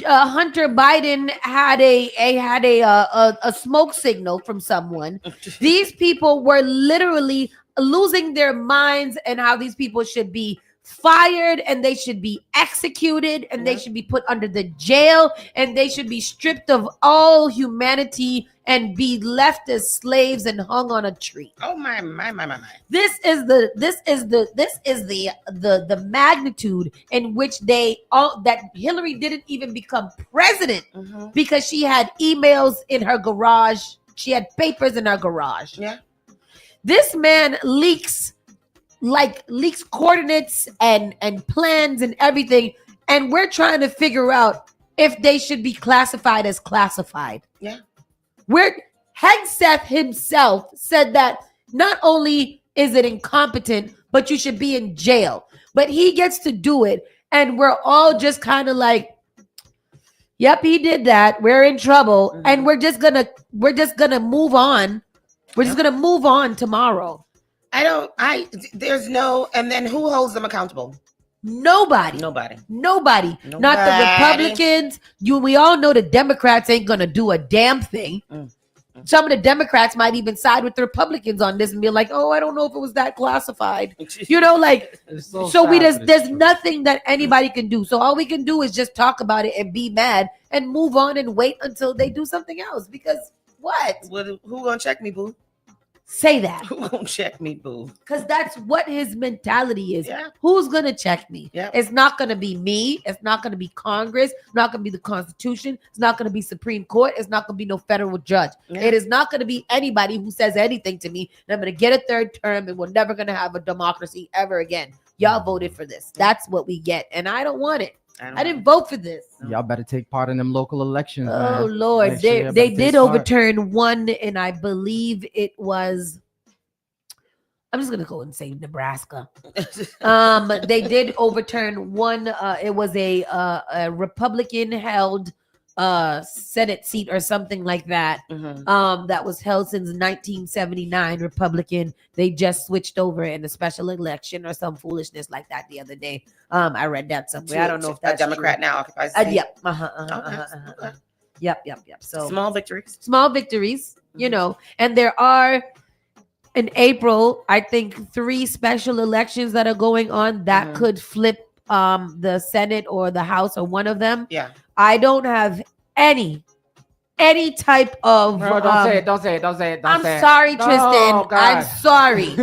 Hunter Biden had a smoke signal from someone, these people were literally losing their minds, and how these people should be fired and they should be executed and they should be put under the jail and they should be stripped of all humanity and be left as slaves and hung on a tree. Oh my. This is the magnitude in which that Hillary didn't even become president because she had emails in her garage. She had papers in her garage. Yeah. This man leaks leaks coordinates and plans and everything, and we're trying to figure out if they should be classified as classified. Yeah. Hegseth himself said that not only is it incompetent, but you should be in jail. But he gets to do it, and we're all just kind of like, yep, he did that. We're in trouble, and we're just gonna move on. We're just gonna move on tomorrow. There's no, and then who holds them accountable? Nobody. Nobody. Not the Republicans. We all know the Democrats ain't gonna do a damn thing. Some of the Democrats might even side with the Republicans on this and be like, "Oh, I don't know if it was that classified." There's nothing that anybody can do. So all we can do is just talk about it and be mad and move on and wait until they do something else. Because what? Who gonna check me, boo? Say that. Who gonna check me, boo? Because that's what his mentality is. Yeah. Who's gonna check me? Yeah. It's not gonna be me. It's not gonna be Congress. It's not gonna be the Constitution. It's not gonna be Supreme Court. It's not gonna be no federal judge. Yeah. It is not gonna be anybody who says anything to me. And I'm gonna get a third term, and we're never gonna have a democracy ever again. Y'all voted for this. That's what we get, and I don't want it. I didn't vote for this. Y'all better take part in them local elections. Oh man. Lord, Make sure they y'all did take part. overturn one, and I believe it was. I'm just gonna go and say Nebraska. They did overturn one. It was a Republican-held Senate seat or something like that. That was held since 1979. Republican. They just switched over in a special election or some foolishness like that the other day. I read that somewhere. I don't know if that's a Democrat true. now occupies the seat. Yep. Yep. So small victories. Small victories. You know, and there are. In April, I think 3 special elections that are going on that could flip the Senate or the House or one of them. Yeah. I don't have any type of. No, don't say it. Don't say it. I'm sorry, Tristan. Oh, God. I'm sorry.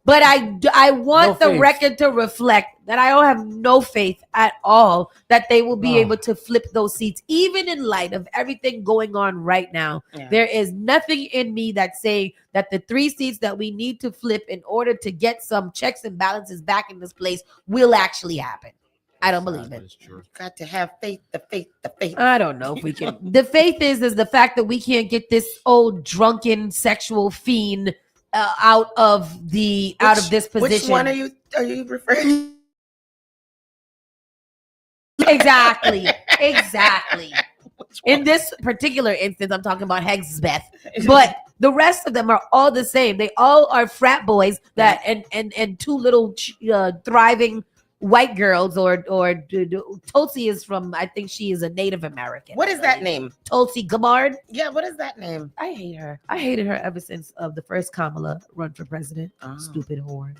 But I want the record to reflect that I don't have no faith at all that they will be able to flip those seats, even in light of everything going on right now. Yeah. There is nothing in me that's saying that the 3 seats that we need to flip in order to get some checks and balances back in this place will actually happen. I don't believe it. Got to have faith, the faith. I don't know if we can. The faith is the fact that we can't get this old drunken sexual fiend out of this position. Which one are you referring? Exactly. In this particular instance, I'm talking about Hegseth, but the rest of them are all the same. They all are frat boys that and 2 little thriving white girls or Tulsi is from, I think she is a Native American. What is that name? Tulsi Gabbard. Yeah, what is that name? I hate her. I hated her ever since the first Kamala run for president. Stupid whore.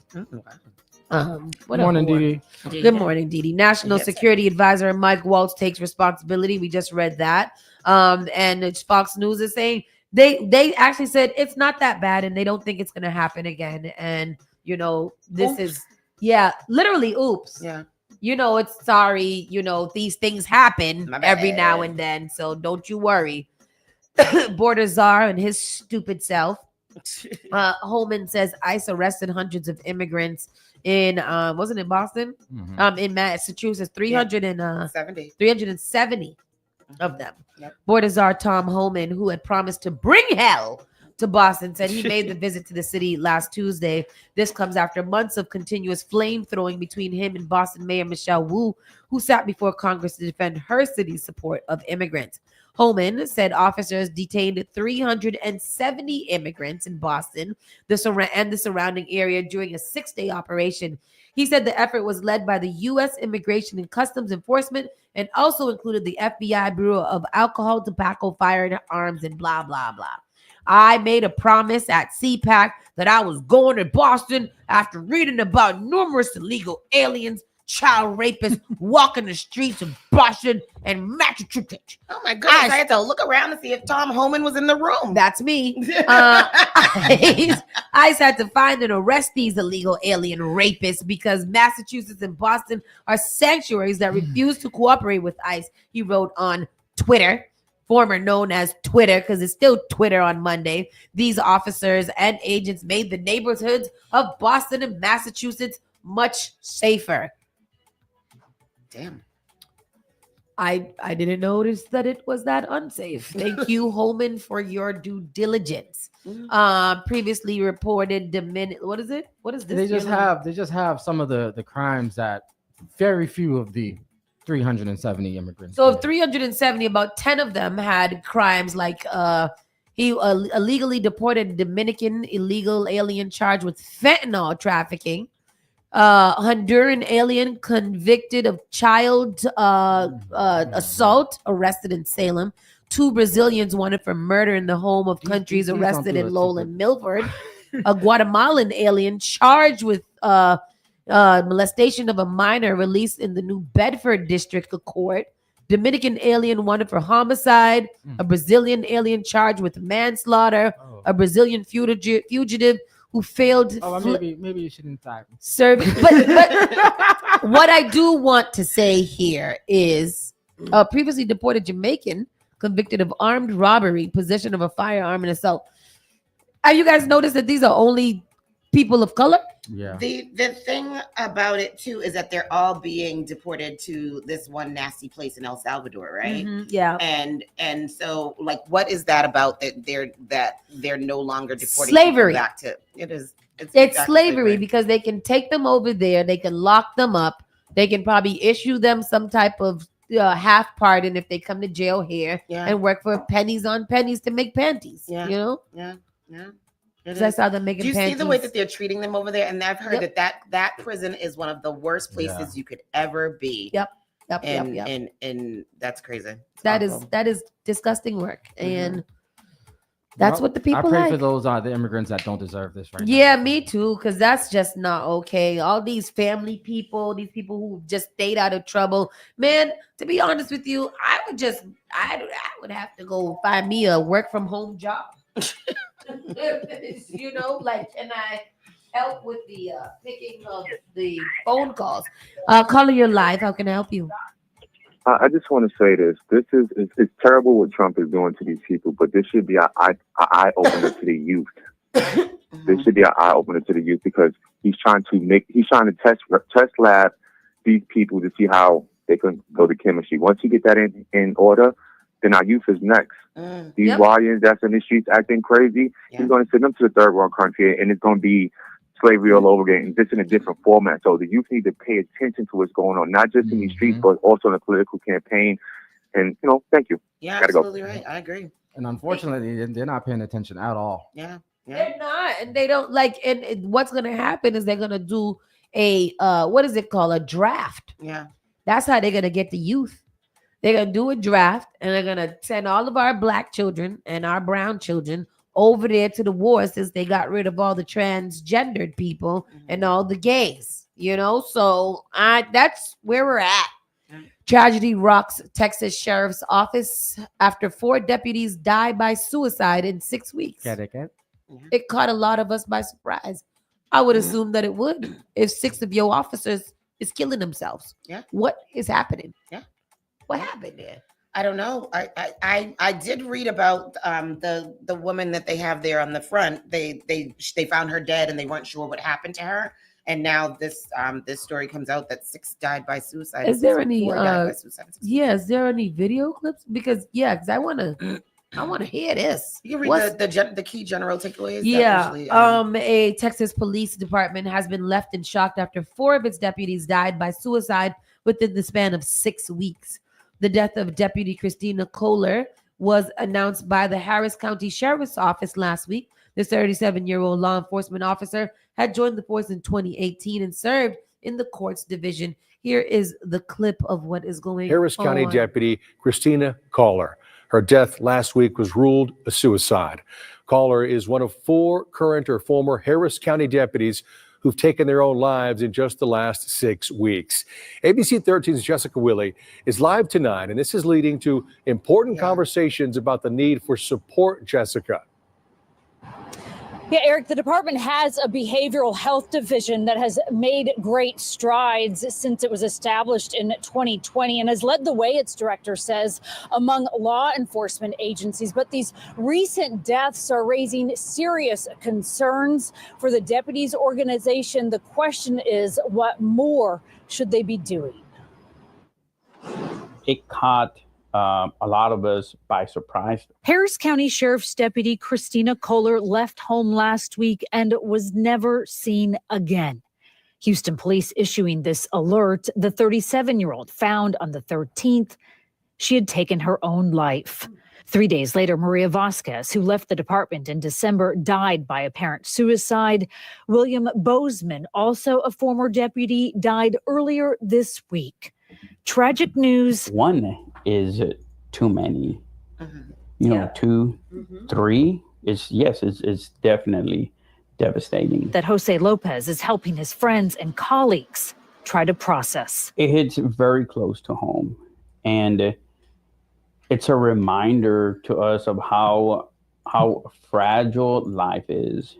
Good morning, Dee Dee. Good morning, Dee Dee. National Security Advisor Mike Waltz takes responsibility. We just read that. And Fox News is saying they actually said it's not that bad and they don't think it's going to happen again. And, you know, this is, literally, oops. Yeah. You know, it's sorry, you know, these things happen every now and then. So don't you worry. Border czar and his stupid self. Holman says ICE arrested hundreds of immigrants in wasn't it Boston? In Massachusetts, 370 of them. Yep. Border czar Tom Holman, who had promised to bring hell to Boston, said he made the visit to the city last Tuesday. This comes after months of continuous flame throwing between him and Boston Mayor Michelle Wu, who sat before Congress to defend her city's support of immigrants. Holman said officers detained 370 immigrants in Boston and the surrounding area during a 6-day operation. He said the effort was led by the U.S. Immigration and Customs Enforcement and also included the FBI Bureau of Alcohol, Tobacco, Firearms, and blah, blah, blah. I made a promise at CPAC that I was going to Boston after reading about numerous illegal aliens, child rapists walking the streets of Boston and Massachusetts. Oh my goodness, I had to look around to see if Tom Holman was in the room. That's me. ICE had to find and arrest these illegal alien rapists because Massachusetts and Boston are sanctuaries that refuse to cooperate with ICE, he wrote on Twitter. former known as Twitter, because it's still Twitter on Monday. These officers and agents made the neighborhoods of Boston and Massachusetts much safer. Damn. I didn't notice that it was that unsafe. Thank you, Holman, for your due diligence. Previously reported what is it? What is this? They just have some of the crimes that very few of the 370 immigrants. So of 370, about 10 of them had crimes like he illegally deported Dominican illegal alien charged with fentanyl trafficking. Honduran alien convicted of child assault, arrested in Salem. 2 Brazilians wanted for murder in the home of countries, arrested in Lowell and Milford. A Guatemalan alien charged with molestation of a minor released in the New Bedford District Court. Dominican alien wanted for homicide. A Brazilian alien charged with manslaughter. A Brazilian fugitive who failed. Maybe you shouldn't type. Serve, but what I do want to say here is a previously deported Jamaican convicted of armed robbery, possession of a firearm, and assault. Have you guys noticed that these are only people of color? Yeah. The thing about it too is that they're all being deported to this one nasty place in El Salvador, right? Yeah. And so, like, what is that about that they're no longer deporting Slavery. people back to? It is. It's exactly slavery because they can take them over there, they can lock them up, they can probably issue them some type of half pardon if they come to jail here and work for pennies on pennies to make panties. Yeah. You know? Yeah. Because I saw them making Do you panties. see the way that they're treating them over there? And I've heard that prison is one of the worst places you could ever be. Yep. And that's crazy. It's That awful. is disgusting work. And that's what the people I pray like. for those the immigrants that don't deserve this right now. Yeah, me too, because that's just not okay. All these family people, these people who just stayed out of trouble. Man, to be honest with you, I would have to go find me a work from home job. You know, like, can I help with the picking of the phone calls? Caller, your live. How can I help you? I just want to say this. It's terrible what Trump is doing to these people, but this should be an eye opener to the youth. This should be an eye opener to the youth because he's trying to test lab these people to see how they can go to chemistry. Once you get that in order, then our youth is next. These YNs that's in the streets acting crazy, he's going to send them to the third world country, and it's going to be slavery all over again, just in a different format. So the youth need to pay attention to what's going on, not just in these streets, but also in the political campaign. And, thank you. Yeah, Gotta absolutely go. right. I agree. And unfortunately, they're not paying attention at all. Yeah. They're not, and they don't like. And what's going to happen is they're going to do a what is it called? A draft. Yeah. That's how they're going to get the youth. They're going to do a draft, and they're going to send all of our black children and our brown children over there to the war since they got rid of all the transgendered people and all the gays, So that's where we're at. Tragedy rocks Texas Sheriff's Office after 4 deputies died by suicide in 6 weeks. It caught a lot of us by surprise. I would assume that it would if 6 of your officers is killing themselves. Yeah. What is happening? Yeah. What happened there? I don't know. I did read about the woman that they have there on the front. They found her dead and they weren't sure what happened to her. And now this story comes out that 6 died by suicide. Is there any 4 died by suicide. is there any video clips? Because I want to hear this. You can read the key general takeaways. Yeah. Usually, A Texas police department has been left in shock after 4 of its deputies died by suicide within the span of 6 weeks. The death of Deputy Christina Kohler was announced by the Harris County Sheriff's Office last week. This 37-year-old law enforcement officer had joined the force in 2018 and served in the courts division. Here is the clip of what is going on. Harris County Deputy Christina Kohler. Her death last week was ruled a suicide. Kohler is one of 4 current or former Harris County deputies who've taken their own lives in just the last 6 weeks. ABC 13's Jessica Willey is live tonight, and this is leading to important conversations about the need for support, Jessica. Yeah, Eric, the department has a behavioral health division that has made great strides since it was established in 2020 and has led the way, its director says, among law enforcement agencies. But these recent deaths are raising serious concerns for the deputies organization. The question is, what more should they be doing? It caught a lot of us by surprise. Harris County Sheriff's Deputy Christina Kohler left home last week and was never seen again. Houston police issuing this alert. The 37-year-old found on the 13th. She had taken her own life. 3 days later, Maria Vasquez, who left the department in December, died by apparent suicide. William Bozeman, also a former deputy, died earlier this week. Tragic news. One is too many. You know, two, three. It's definitely devastating. That Jose Lopez is helping his friends and colleagues try to process. It hits very close to home, and it's a reminder to us of how fragile life is.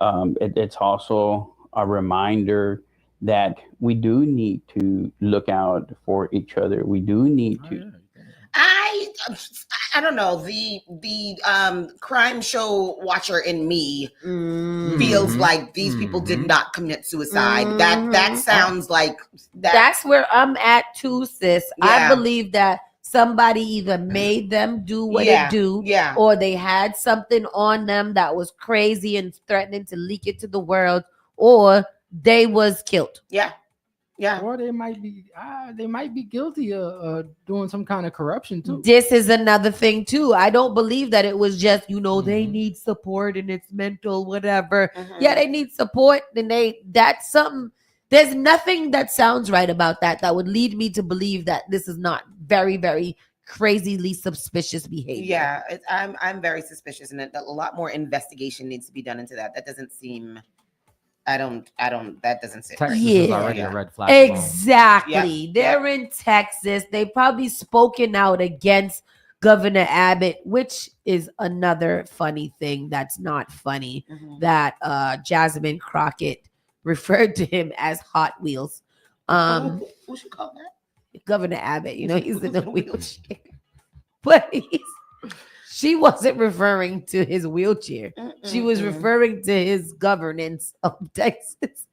It's also a reminder that we do need to look out for each other. We do need to. I don't know. The crime show watcher in me feels like these people did not commit suicide. That sounds like that. That's where I'm at too, sis. Yeah. I believe that somebody either made them do what they do, or they had something on them that was crazy and threatening to leak it to the world, or they was killed. Yeah. Or they might be guilty of doing some kind of corruption too. This is another thing too. I don't believe that it was just, they need support and it's mental, whatever. Yeah, they need support. Then that's something. There's nothing that sounds right about that would lead me to believe that this is not very, very crazily suspicious behavior. Yeah, I'm very suspicious, and a lot more investigation needs to be done into that. That doesn't seem. That doesn't seem. Texas right. is already a red flag. Exactly. Yeah. They're in Texas. They probably spoken out against Governor Abbott, which is another funny thing that's not funny, that Jasmine Crockett referred to him as Hot Wheels. What you call that? Governor Abbott, he's in a wheelchair. But she wasn't referring to his wheelchair. She was referring to his governance of Texas.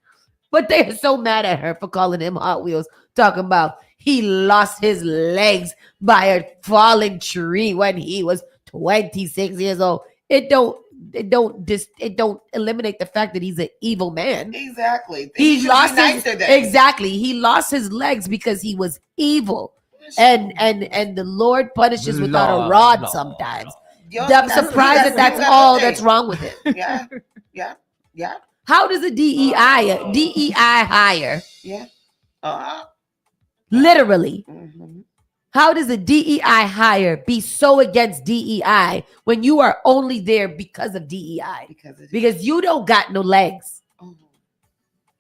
But they are so mad at her for calling him Hot Wheels, talking about he lost his legs by a falling tree when he was 26 years old. It don't eliminate the fact that he's an evil man. Exactly. He should lost be his nicer then. exactly. He lost his legs because he was evil. And the Lord punishes without a rod sometimes. I'm surprised that's all that's wrong with it. Yeah. How does a DEI hire? Yeah. Literally. How does a DEI hire be so against DEI when you are only there because of DEI? Because you don't got no legs.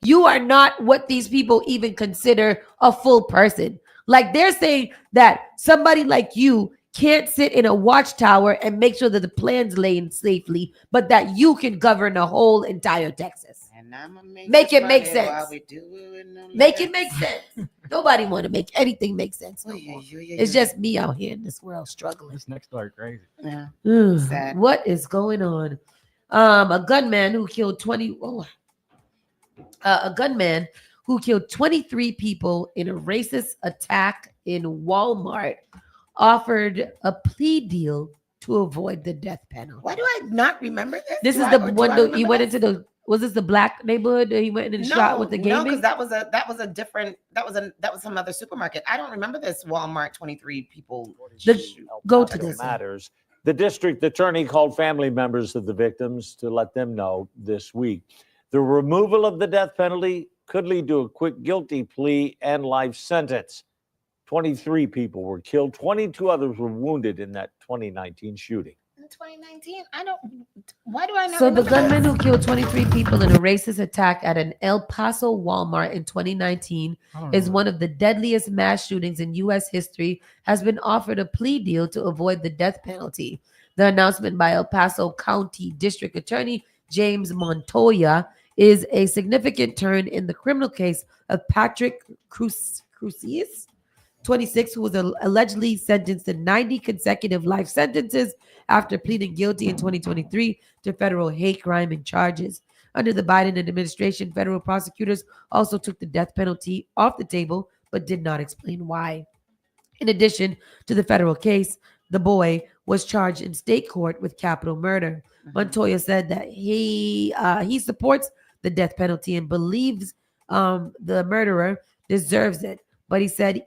You are not what these people even consider a full person. Like they're saying that somebody like you can't sit in a watchtower and make sure that the plans lay in safely, but that you can govern the whole entire Texas. And I'm gonna make it make sense. Make it it make sense. Nobody want to make anything make sense. No more. It's just me out here in this world struggling. This next door crazy. Yeah. Ugh, what is going on? A gunman who killed 23 people in a racist attack in Walmart offered a plea deal to avoid the death penalty. Why do I not remember this? This is the one that he went into the. Was this the black neighborhood that he went and shot with the gaming? No, because that was a different. That was some other supermarket. I don't remember this Walmart 23 people. Go to this. Matters. The district attorney called family members of the victims to let them know this week. The removal of the death penalty could lead to a quick guilty plea and life sentence. 23 people were killed. 22 others were wounded in that 2019 shooting. In 2019, why do I not? So the remember gunman this? who killed 23 people in a racist attack at an El Paso Walmart in 2019 is one of the deadliest mass shootings in U.S. history, has been offered a plea deal to avoid the death penalty. The announcement by El Paso County District Attorney James Montoya, is a significant turn in the criminal case of Patrick Crucius, 26, who was allegedly sentenced to 90 consecutive life sentences after pleading guilty in 2023 to federal hate crime and charges. Under the Biden administration, federal prosecutors also took the death penalty off the table, but did not explain why. In addition to the federal case, the boy was charged in state court with capital murder. Montoya said that he supports the death penalty and believes the murderer deserves it. But he said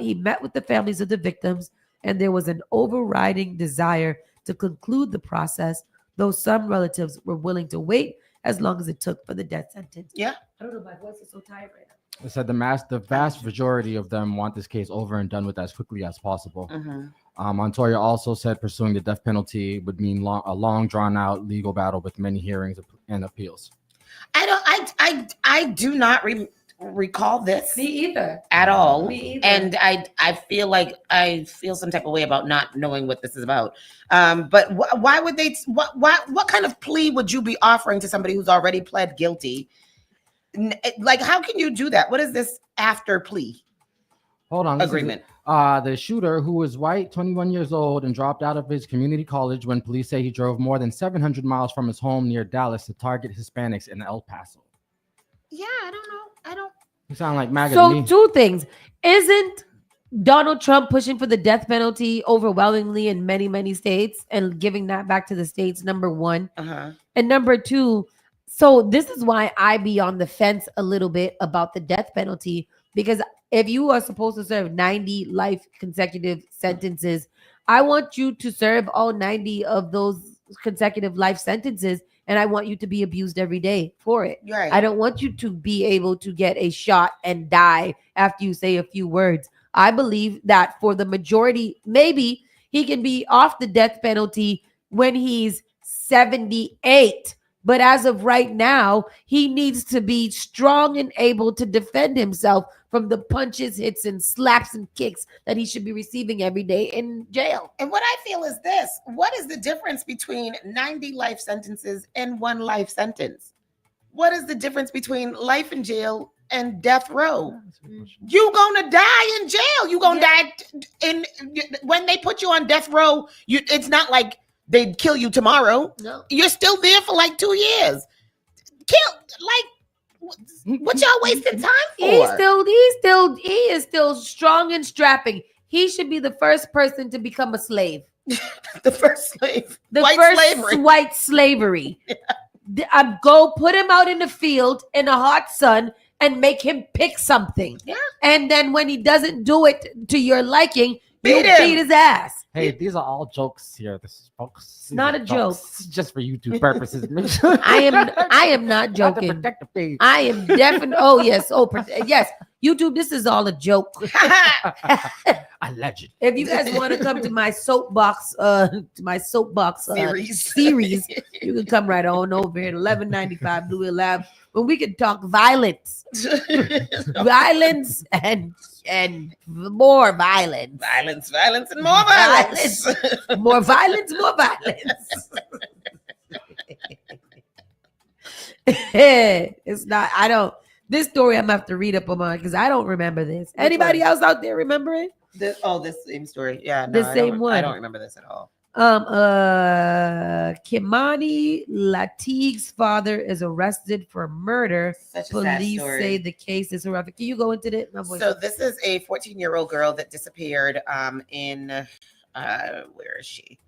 he met with the families of the victims, and there was an overriding desire to conclude the process, though some relatives were willing to wait as long as it took for the death sentence. Yeah. I don't know, my voice is so tired right now. It said the vast majority of them want this case over and done with as quickly as possible. Montoya also said pursuing the death penalty would mean a long, drawn-out legal battle with many hearings and appeals. I do not recall this. Me either. At all. Me either. And I feel like I feel some type of way about not knowing what this is about. But why would they? What kind of plea would you be offering to somebody who's already pled guilty? Like, how can you do that? What is this after plea? Hold on. Agreement. The shooter, who was white, 21 years old, and dropped out of his community college when police say he drove more than 700 miles from his home near Dallas to target Hispanics in El Paso. Yeah, I don't know. You sound like MAGA to So me. two things. Isn't Donald Trump pushing for the death penalty overwhelmingly in many, many states and giving that back to the states, number one? And number two, so this is why I be on the fence a little bit about the death penalty, because if you are supposed to serve 90 life consecutive sentences, I want you to serve all 90 of those consecutive life sentences, and I want you to be abused every day for it. Right. I don't want you to be able to get a shot and die after you say a few words. I believe that for the majority, maybe he can be off the death penalty when he's 78. But as of right now, he needs to be strong and able to defend himself from the punches, hits, and slaps and kicks that he should be receiving every day in jail. And what I feel is this: what is the difference between 90 life sentences and 1 life sentence? What is the difference between life in jail and death row? You gonna die in jail. You gonna die in when they put you on death row. It's not like they'd kill you tomorrow. No. You're still there for like 2 years. What y'all wasting time for? He is still strong and strapping. He should be the first person to become a slave. The first slave. The White first slavery. white slavery. Go put him out in the field in the hot sun and make him pick something. Yeah. And then when he doesn't do it to your liking, you Beat him. beat his ass. Hey, these are all jokes here. This is folks. It's not a joke. It's just for YouTube purposes. I am not joking. I am definitely. Oh yes. Yes. YouTube. This is all a joke. Alleged. If you guys want to come to my soapbox, series, you can come right on over at 1195 Blue Hill Lab, when we can talk violence, violence, and more violence, violence, and more violence, more violence, more violence. It's not. I don't. This story I'm gonna have to read up on because I don't remember this. Anybody else out there remember it? This same story. Yeah, no, The same one. I don't remember this at all. Kimani Latigue's father is arrested for murder. Such a sad Police story. say the case is horrific. Can you go into it? So this is a 14-year-old girl that disappeared in where is she?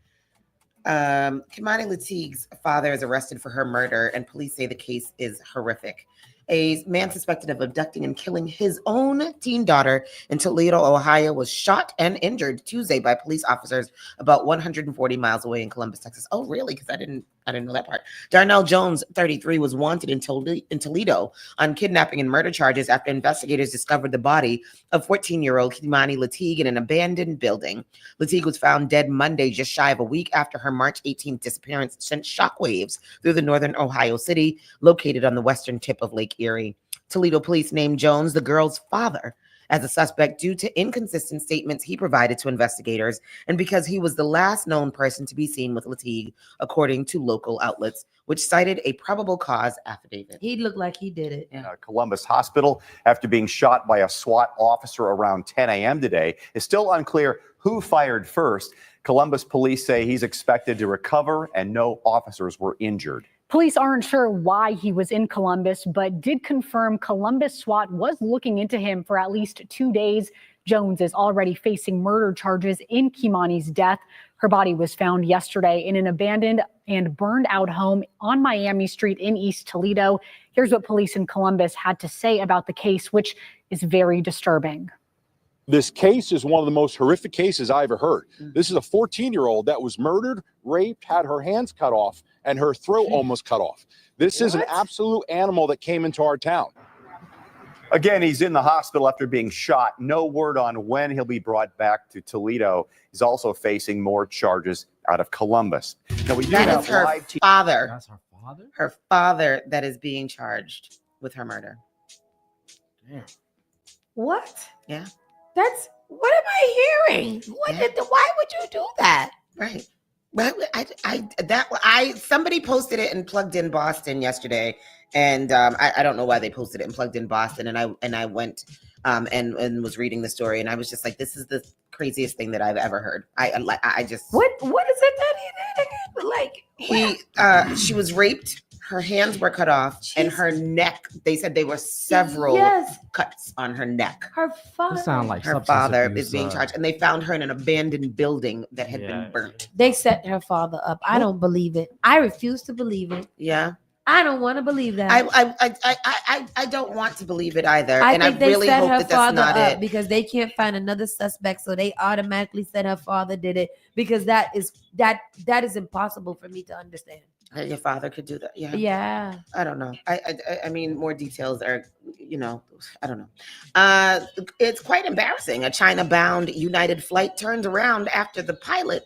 Kimani Latigue's father is arrested for her murder, and police say the case is horrific. A man suspected of abducting and killing his own teen daughter in Toledo, Ohio, was shot and injured Tuesday by police officers about 140 miles away in Columbus, Texas. Oh, really? Because I didn't know that part. Darnell Jones, 33, was wanted in Toledo on kidnapping and murder charges after investigators discovered the body of 14-year-old Kimani Latigue in an abandoned building. Latigue was found dead Monday, just shy of a week after her March 18th disappearance sent shockwaves through the northern Ohio city, located on the western tip of Lake Erie. Toledo police named Jones the girl's father. as a suspect due to inconsistent statements he provided to investigators and because he was the last known person to be seen with Lateef, according to local outlets, which cited a probable cause affidavit. He looked like he did it. Columbus Hospital after being shot by a SWAT officer around 10 a.m. today. It's still unclear who fired first. Columbus police say he's expected to recover and no officers were injured. Police aren't sure why he was in Columbus, but did confirm Columbus SWAT was looking into him for at least 2 days. Jones is already facing murder charges in Kimani's death. Her body was found yesterday in an abandoned and burned out home on Miami Street in East Toledo. Here's what police in Columbus had to say about the case, which is very disturbing. This case is one of the most horrific cases I ever heard. This is a 14-year-old that was murdered, raped, had her hands cut off, and her throat almost cut off. This is an absolute animal that came into our town. Again, he's in the hospital after being shot. No word on when he'll be brought back to Toledo. He's also facing more charges out of Columbus. Now, we do That have is her live father. That's her father? Her father that is being charged with her murder. Damn. What? Yeah. That's what am I hearing? Why would you do that? Right. Well, somebody posted it in Plugged In Boston yesterday, and I don't know why they posted it in Plugged In Boston, and I went and was reading the story, and I was just like, this is the craziest thing that I've ever heard. I just what is it that he did again? Like she was raped. Her hands were cut off, and her neck. They said there were several cuts on her neck. Her father. Sound like Her substance father abuse, is being charged, and they found her in an abandoned building that had been burnt. They set her father up. I don't believe it. I refuse to believe it. Yeah. I don't want to believe that. I don't want to believe it either. I and think I they really set hope her that that's father not up it. because they can't find another suspect, so they automatically said her father did it because that is impossible for me to understand. Your father could do that. Yeah. Yeah. I don't know. I mean, more details are, I don't know. It's quite embarrassing. A China-bound United flight turns around after the pilot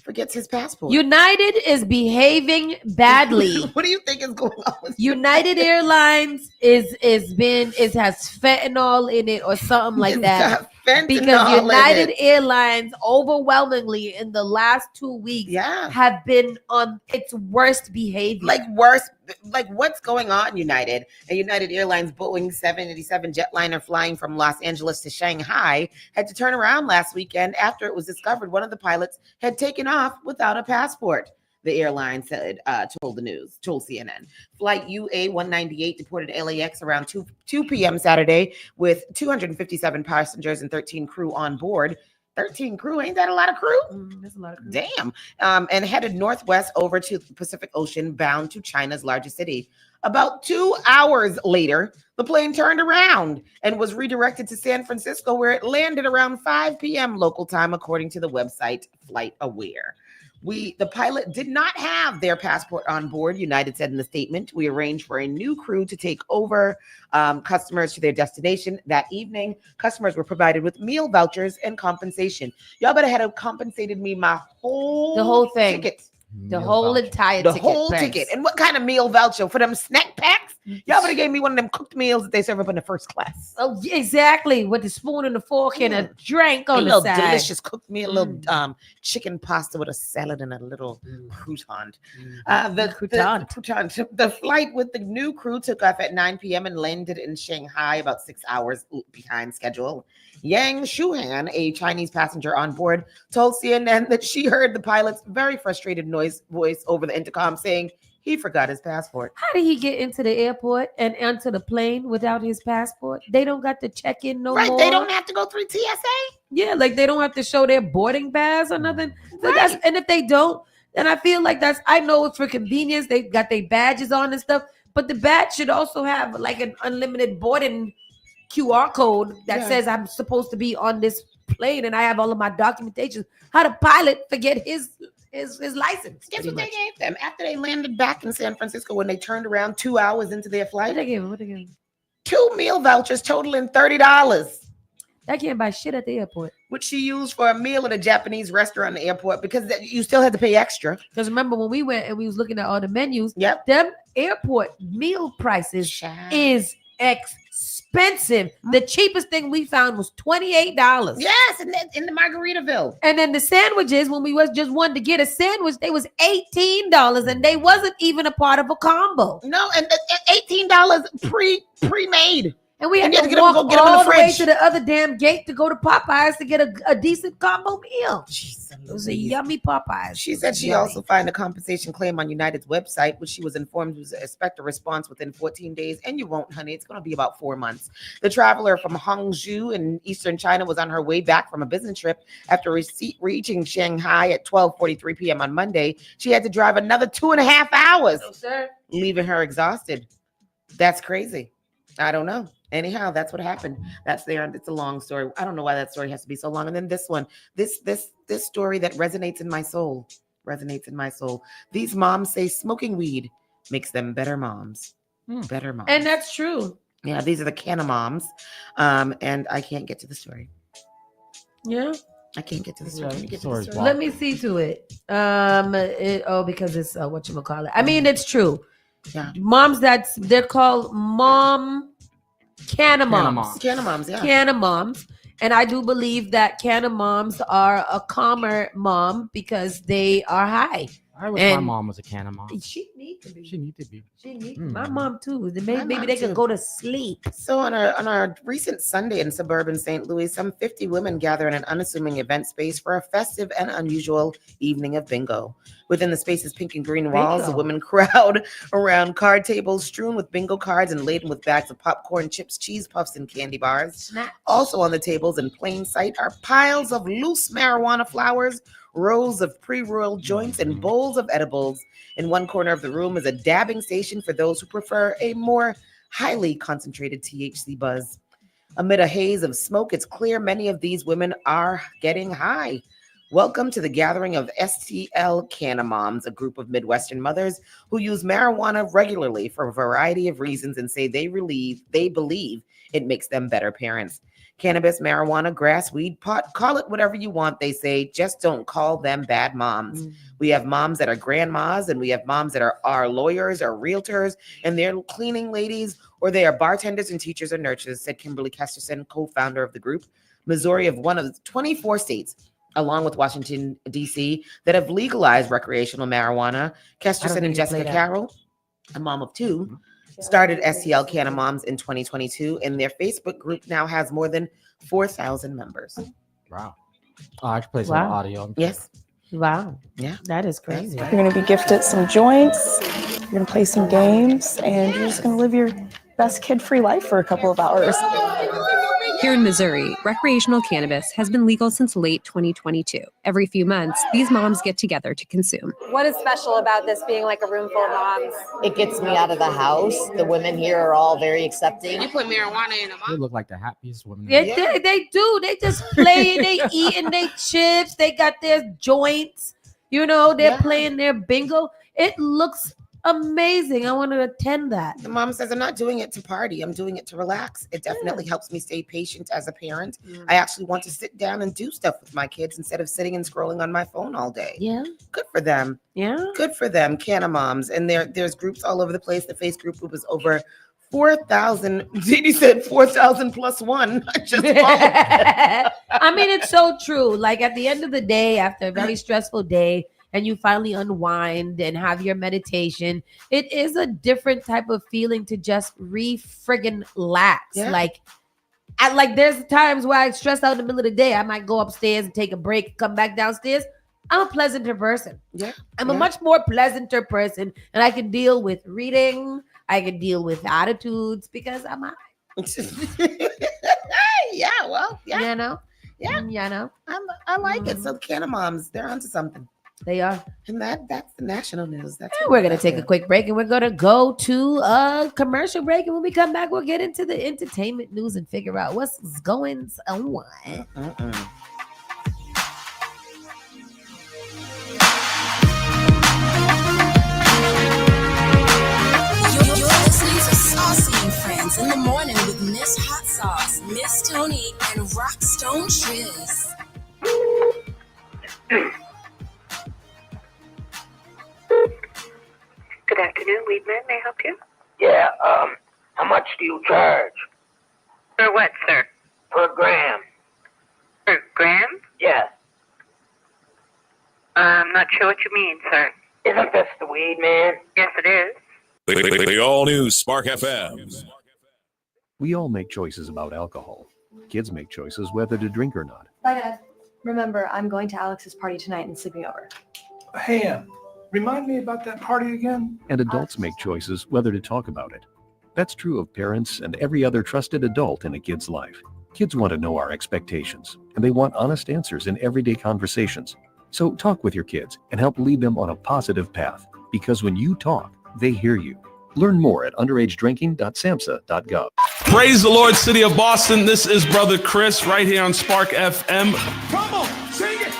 forgets his passport. United is behaving badly. What do you think is going on with United Airlines has fentanyl in it or something like that. Because United Airlines overwhelmingly in the last 2 weeks have been on its worst behavior. Like what's going on, United? A United Airlines Boeing 787 jetliner flying from Los Angeles to Shanghai had to turn around last weekend after it was discovered one of the pilots had taken off without a passport. The airline said, told CNN. Flight UA-198 deported LAX around 2 p.m. Saturday with 257 passengers and 13 crew on board. 13 crew, ain't that a lot of crew? That's a lot of crew. Damn. And headed northwest over to the Pacific Ocean, bound to China's largest city. About 2 hours later, the plane turned around and was redirected to San Francisco, where it landed around 5 p.m. local time, according to the website Flight Aware. The pilot did not have their passport on board, United said in the statement. We arranged for a new crew to take over customers to their destination. That evening, customers were provided with meal vouchers and compensation. Y'all better have compensated me the whole thing. ticket. The whole entire The ticket. whole price. ticket. And what kind of meal voucher? For them snack packs? Y'all better gave me one of them cooked meals that they serve up in the first class. Oh, exactly. With the spoon and the fork and a drink on a the little side. delicious cooked meal, a little chicken pasta with a salad and a little crouton. The flight with the new crew took off at 9 p.m. and landed in Shanghai about 6 hours behind schedule. Yang Shuhan, a Chinese passenger on board, told CNN that she heard the pilot's very frustrated voice over the intercom saying he forgot his passport. How did he get into the airport and onto the plane without his passport? They don't got to check in no more. Right, they don't have to go through TSA. Yeah, like they don't have to show their boarding pass or nothing. So and if they don't, then I feel like I know it's for convenience. They got their badges on and stuff, but the badge should also have like an unlimited boarding QR code that says I'm supposed to be on this plane and I have all of my documentation. How the pilot forget his license? Guess what they gave them after they landed back in San Francisco when they turned around 2 hours into their flight? What they give him? 2 meal vouchers totaling $30. That can't buy shit at the airport. Which she used for a meal at a Japanese restaurant in the airport because you still had to pay extra. Because remember when we went and we was looking at all the menus, them airport meal prices is expensive. expensive. The cheapest thing we found was $28. Yes, in the Margaritaville. And then the sandwiches, when we was just wanted to get a sandwich, they was $18, and they wasn't even a part of a combo. No, and $18 pre-made. And we had you to get walk them, go get them in all the the way fridge. to the other damn gate to go to Popeyes to get a decent combo meal. It was a yummy Popeyes. She said she also filed a compensation claim on United's website, which she was informed was expect a response within 14 days. And you won't, honey. It's going to be about 4 months. The traveler from Hangzhou in eastern China was on her way back from a business trip. After reaching Shanghai at 12:43 p.m. on Monday, she had to drive another 2.5 hours, leaving her exhausted. That's crazy. I don't know. Anyhow, that's what happened. That's there. It's a long story. I don't know why that story has to be so long. And then this one, this story that resonates in my soul. These moms say smoking weed makes them better moms. Better moms. And that's true. Yeah, these are the Canna moms. And I can't get to the story. Yeah. I can't get to the story. Let me see to it. Because it's whatchamacallit. I mean, it's true. Yeah. Moms they're called Canna moms. Canna moms, yeah. Canna moms. And I do believe that Canna moms are a calmer mom because they are high. I wish my mom was a Canna mom. She need to be. She need to be. My mom too. Maybe mom they can too. go to sleep. So on our recent Sunday in suburban St. Louis, some 50 women gather in an unassuming event space for a festive and unusual evening of bingo. Within the space's pink and green walls, the Bingo. women crowd around card tables strewn with bingo cards and laden with bags of popcorn, chips, cheese puffs, and candy bars. Also on the tables in plain sight are piles of loose marijuana flowers, rows of pre-rolled joints, and bowls of edibles. In one corner of the room is a dabbing station for those who prefer a more highly concentrated THC buzz. Amid a haze of smoke, it's clear many of these women are getting high. Welcome to the gathering of STL Canna Moms, a group of Midwestern mothers who use marijuana regularly for a variety of reasons and say they believe it makes them better parents. Cannabis, marijuana, grass, weed, pot, call it whatever you want, they say. Just don't call them bad moms. We have moms that are grandmas, and we have moms that are lawyers or realtors, and they're cleaning ladies, or they are bartenders and teachers and nurses, said Kimberly Kesterson, co-founder of the group. Missouri is one of the 24 states, along with Washington, D.C., that have legalized recreational marijuana. Kesterson and Jessica Carroll, a mom of two, started STL Canna Moms in 2022, and their Facebook group now has more than 4,000 members. Wow. Oh, I should play some audio. Yes. Wow. Yeah. That is crazy. You're going to be gifted some joints, you're going to play some games, and you're just going to live your best kid-free life for a couple of hours. Here in Missouri, recreational cannabis has been legal since late 2022. Every few months, these moms get together to consume. What is special about this being like a room full of moms? It gets me out of the house. The women here are all very accepting. You put marijuana in them. They look like the happiest women. They do. They just play. They eating their chips. They got their joints. You know, they're playing their bingo. It looks amazing. I want to attend that. The mom says, I'm not doing it to party. I'm doing it to relax. It definitely helps me stay patient as a parent. I actually want to sit down and do stuff with my kids instead of sitting and scrolling on my phone all day. Yeah. Good for them. Yeah. Good for them. Canna Moms. And there's groups all over the place. The Facebook group was over 4,000. Didi said 4,000 plus one. I mean, it's so true. Like at the end of the day, after a very stressful day, and you finally unwind and have your meditation, it is a different type of feeling to just friggin' relax. Yeah. Like there's times where I stress out in the middle of the day. I might go upstairs and take a break, come back downstairs. I'm a pleasanter person. Yeah. I'm a much more pleasanter person, and I can deal with reading. I can deal with attitudes because I'm yeah, well, yeah. You know? Yeah. You know? I like it. So the Canna Moms, they're onto something. They are. And that's the national news. That's We're going to take a quick break, and we're going to go to a commercial break. And when we come back, we'll get into the entertainment news and figure out what's going on. You're listening to Saucy and Friends in the morning with Miss Hot Sauce, Miss Tony, and Rockstone Triz. Good afternoon, Weedman. May I help you? Yeah, how much do you charge? For what, sir? Per gram. Per gram? Yeah. I'm not sure what you mean, sir. Isn't this the weed, man? Yes, it is. The all-new Spark FM. We all make choices about alcohol. Kids make choices whether to drink or not. Bye, Dad. Remember, I'm going to Alex's party tonight and sleeping over. Hey, remind me about that party again? And adults make choices whether to talk about it. That's true of parents and every other trusted adult in a kid's life. Kids want to know our expectations, and they want honest answers in everyday conversations. So talk with your kids and help lead them on a positive path, because when you talk, they hear you. Learn more at underagedrinking.samhsa.gov. Praise the Lord, City of Boston. This is Brother Chris right here on Spark FM. Come on, sing it!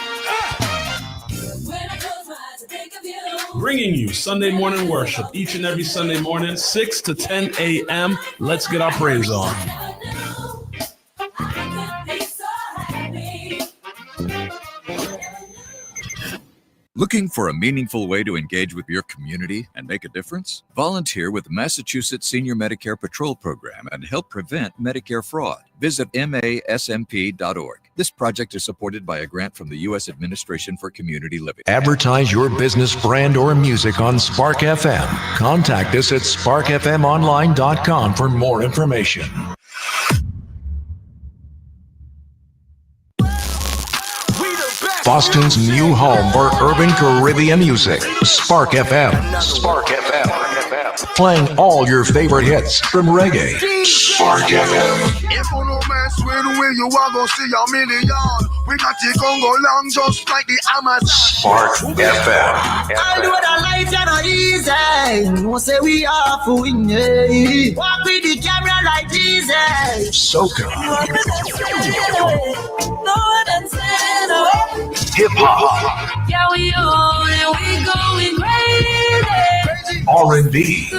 Bringing you Sunday morning worship each and every Sunday morning, 6 to 10 a.m. Let's get our praise on. Looking for a meaningful way to engage with your community and make a difference? Volunteer with the Massachusetts Senior Medicare Patrol Program and help prevent Medicare fraud. Visit masmp.org. This project is supported by a grant from the U.S. Administration for Community Living. Advertise your business, brand, or music on Spark FM. Contact us at sparkfmonline.com for more information. Boston's new home for urban Caribbean music. Spark FM. Spark FM. Playing all your favorite hits from reggae. Spark FM. If you no mess with where you are gonna see a million. We got it gon' go long just like the Amazon. Spark FM. I do that life not easy. No say we are for win. Walk with the camera like Jesus. Soca. Hip hop. Yeah, we on and we going crazy. R&B.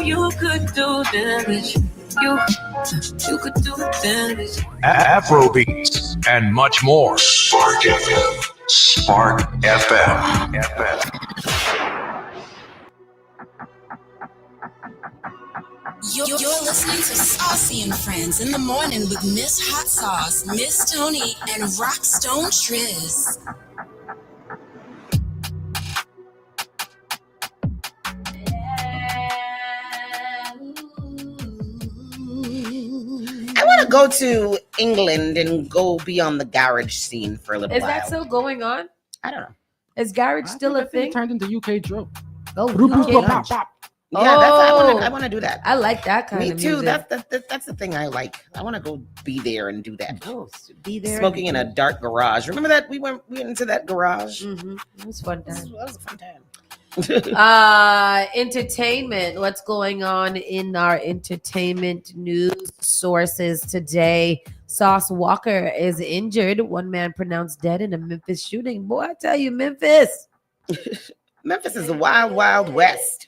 You could do damage. You could do damage. Afrobeats and much more. Spark FM. Spark FM. You're listening to Saucy and Friends in the morning with Miss Hot Sauce, Miss Tony, and Rockstone Triz. I want to go to England and go be on the garage scene for a little Is while. that still going on? I don't know. Is garage still a thing? It turned into UK drill. Oh, Yeah, I want to do that. I like that kind Me of too. music. That's the thing I like. I want to go be there and do that. Oh, be there. Smoking in a dark garage. Remember that we went into that garage? Mm-hmm. It was fun time. That was a fun time. Entertainment. What's going on in our entertainment news sources today? Sauce Walker is injured. One man pronounced dead in a Memphis shooting. Boy, I tell you, Memphis. Memphis is a wild, wild west.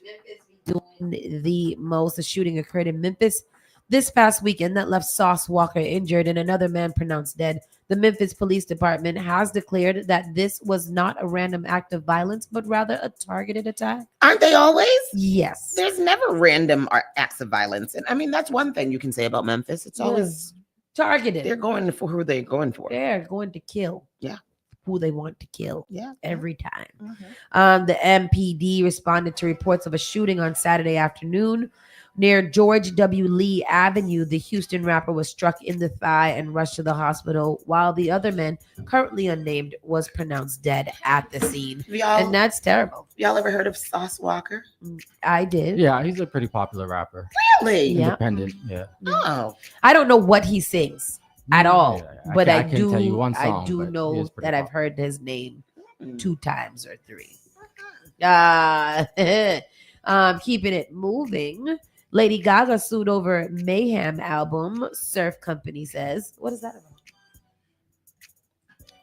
Doing the most. The shooting occurred in Memphis this past weekend that left Sauce Walker injured and another man pronounced dead. The Memphis Police Department has declared that this was not a random act of violence, but rather a targeted attack. Aren't they always? Yes. There's never random acts of violence. And I mean, that's one thing you can say about Memphis. It's always targeted. They're going for who they're going for. They're going to kill. Yeah. Who they want to kill. Yeah. Every time. The MPD responded to reports of a shooting on Saturday afternoon near George W. Lee Avenue. The Houston rapper was struck in the thigh and rushed to the hospital, while the other man, currently unnamed, was pronounced dead at the scene. And that's terrible. Y'all ever heard of Sauce Walker? I did. Yeah, he's a pretty popular rapper. Really? Yeah. Independent. Yeah. Oh. I don't know what he sings at all, but I can't tell you one I song, do but he know is pretty that I've heard his name 2 times or 3. Keeping it moving. Lady Gaga sued over Mayhem album. Surf Company says, "What is that about?"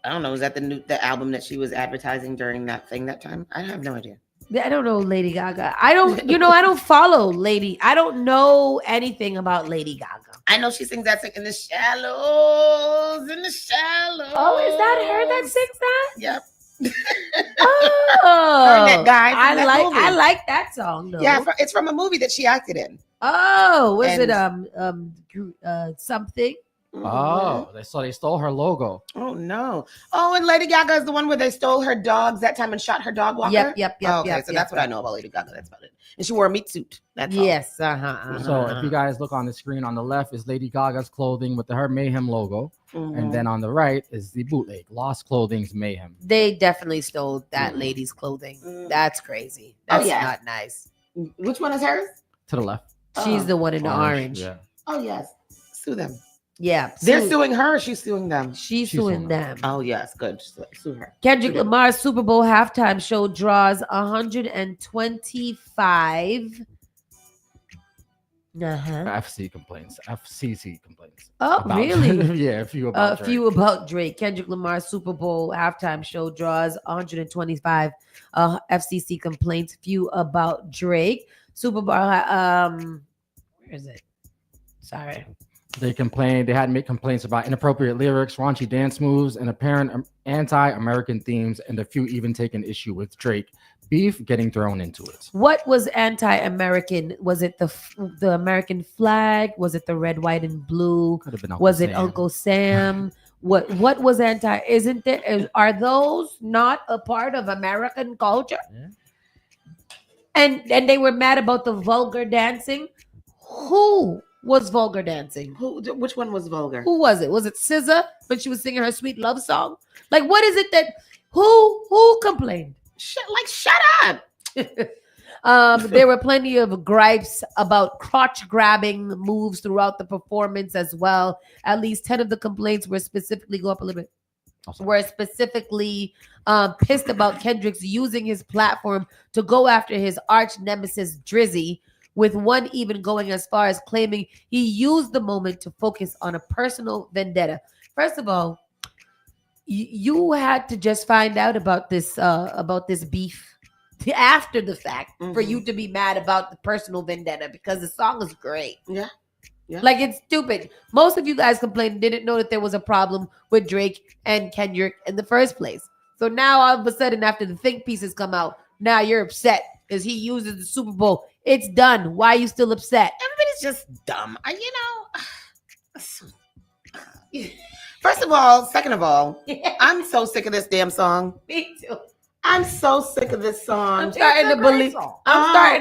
I don't know. Is that the album that she was advertising during that thing that time? I have no idea. I don't know Lady Gaga. I don't follow Lady. I don't know anything about Lady Gaga. I know she sings that song in the shallows, in the shallows. Oh, is that her that sings that? Yep. Oh, that guy from that movie. I like that song though. Yeah, it's from a movie that she acted in. Oh, was And- it something? Oh, they stole her logo. Oh no! Oh, and Lady Gaga is the one where they stole her dogs that time and shot her dog walker. Yep. Okay, so that's what I know about Lady Gaga. That's about it. And she wore a meat suit. That's all. Yes. So if you guys look on the screen on the left is Lady Gaga's clothing with the Her Mayhem logo, and then on the right is the bootleg Lost Clothing's Mayhem. They definitely stole that lady's clothing. That's crazy. That's not nice. Which one is hers? To the left. She's the one in the orange. Yeah. Oh yes, sue them. Yeah, They're suing her. Or she's suing them. She's suing them. Oh yes, good. Sue her. Kendrick Lamar's Super Bowl halftime show draws 125. FCC complaints. Oh, about- really? Yeah, a few about Drake. few about Drake. Kendrick Lamar's Super Bowl halftime show draws 125 FCC complaints. Few about Drake. Super Bowl. Where is it? Sorry. They complained. They had made complaints about inappropriate lyrics, raunchy dance moves, and apparent anti-American themes, and a few even taken issue with Drake. Beef getting thrown into it. What was anti-American? Was it the American flag? Was it the red, white, and blue? Could have been Uncle Was it Sam. Uncle Sam? What was anti? Isn't there? Are those not a part of American culture? Yeah. And they were mad about the vulgar dancing. Who was vulgar dancing? Which one was vulgar? Who was it? Was it SZA when she was singing her sweet love song? Like, what is it that who complained? Shut up. There were plenty of gripes about crotch grabbing moves throughout the performance as well. At least 10 of the complaints were specifically pissed about Kendrick's using his platform to go after his arch nemesis Drizzy, with one even going as far as claiming he used the moment to focus on a personal vendetta. First of all, you had to just find out about this beef after the fact for you to be mad about the personal vendetta, because the song is great. Yeah. Like, it's stupid. Most of you guys complained, didn't know that there was a problem with Drake and Kendrick in the first place. So now all of a sudden, after the think pieces come out, now you're upset because he uses the Super Bowl. It's done. Why are you still upset? Everybody's just dumb. First of all, second of all, I'm so sick of this damn song. Me too. I'm so sick of this song. I'm starting to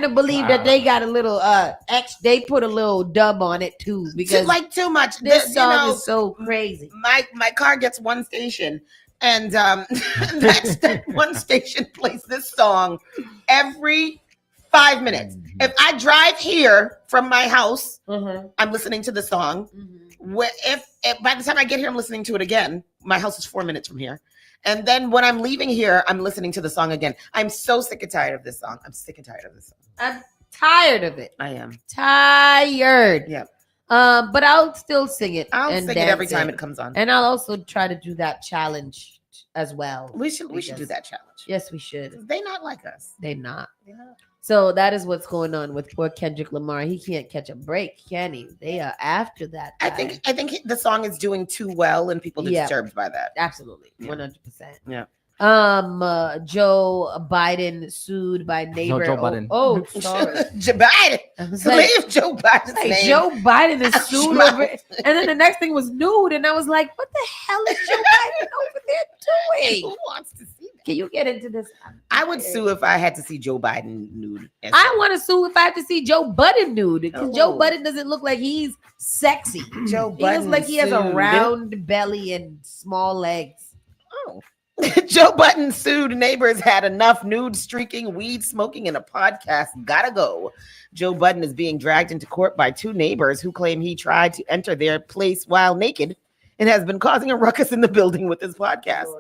believe that they got a little they put a little dub on it too, because too much. This song is so crazy. My car gets one station, and that one station plays this song every 5 minutes. If I drive here from my house, I'm listening to the song. If by the time I get here, I'm listening to it again. My house is 4 minutes from here. And then when I'm leaving here, I'm listening to the song again. I'm so sick and tired of this song. I'm tired of it. I am Tired. Yeah. But I'll still sing it. I'll and sing it every dance time it comes on. And I'll also try to do that challenge as well. We should do that challenge. Yes, we should. They not like us. They not. So that is what's going on with poor Kendrick Lamar. He can't catch a break, can he? They are after that guy. I think the song is doing too well, and people are disturbed by that. Absolutely, 100%. Yeah. Joe Biden sued by neighbor. Joe Biden. Oh, sorry. Joe Biden. Leave Joe Biden's name. Joe Biden is sued over it. And then the next thing was nude. And I was like, what the hell is Joe Biden over there doing? Who wants to see that? Can you get into this? I would sue if I had to see Joe Biden nude. I want to sue if I have to see Joe Budden nude, because Joe Budden doesn't look like he's sexy. Joe He looks like he has a sued. round belly and small legs. Oh. Joe Budden sued neighbors had enough nude streaking, weed smoking, and a podcast. Gotta go. Joe Budden is being dragged into court by two neighbors who claim he tried to enter their place while naked and has been causing a ruckus in the building with his podcast.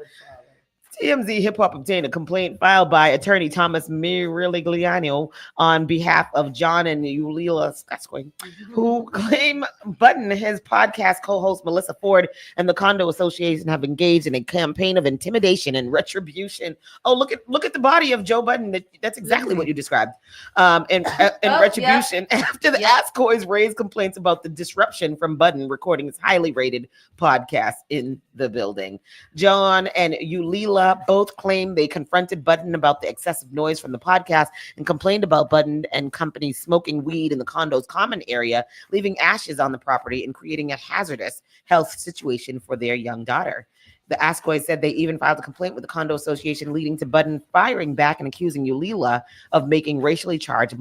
TMZ Hip Hop obtained a complaint filed by attorney Thomas Mirigliano on behalf of John and Ulila Skatswing, who claim Button, his podcast co-host Melissa Ford, and the Condo Association have engaged in a campaign of intimidation and retribution. Oh, look at the body of Joe Budden. That's exactly what you described. And retribution after the Ascoys raised complaints about the disruption from Budden recording his highly rated podcast in the building. John and Ulila Leela both claim they confronted Budden about the excessive noise from the podcast and complained about Budden and company smoking weed in the condo's common area, leaving ashes on the property and creating a hazardous health situation for their young daughter. The Ascoys said they even filed a complaint with the condo association, leading to Budden firing back and accusing Leela of making racially charged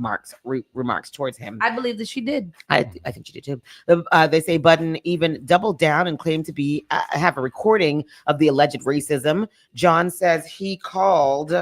remarks towards him. I believe that she did. I think she did too. They say Budden even doubled down and claimed to have a recording of the alleged racism. John says he called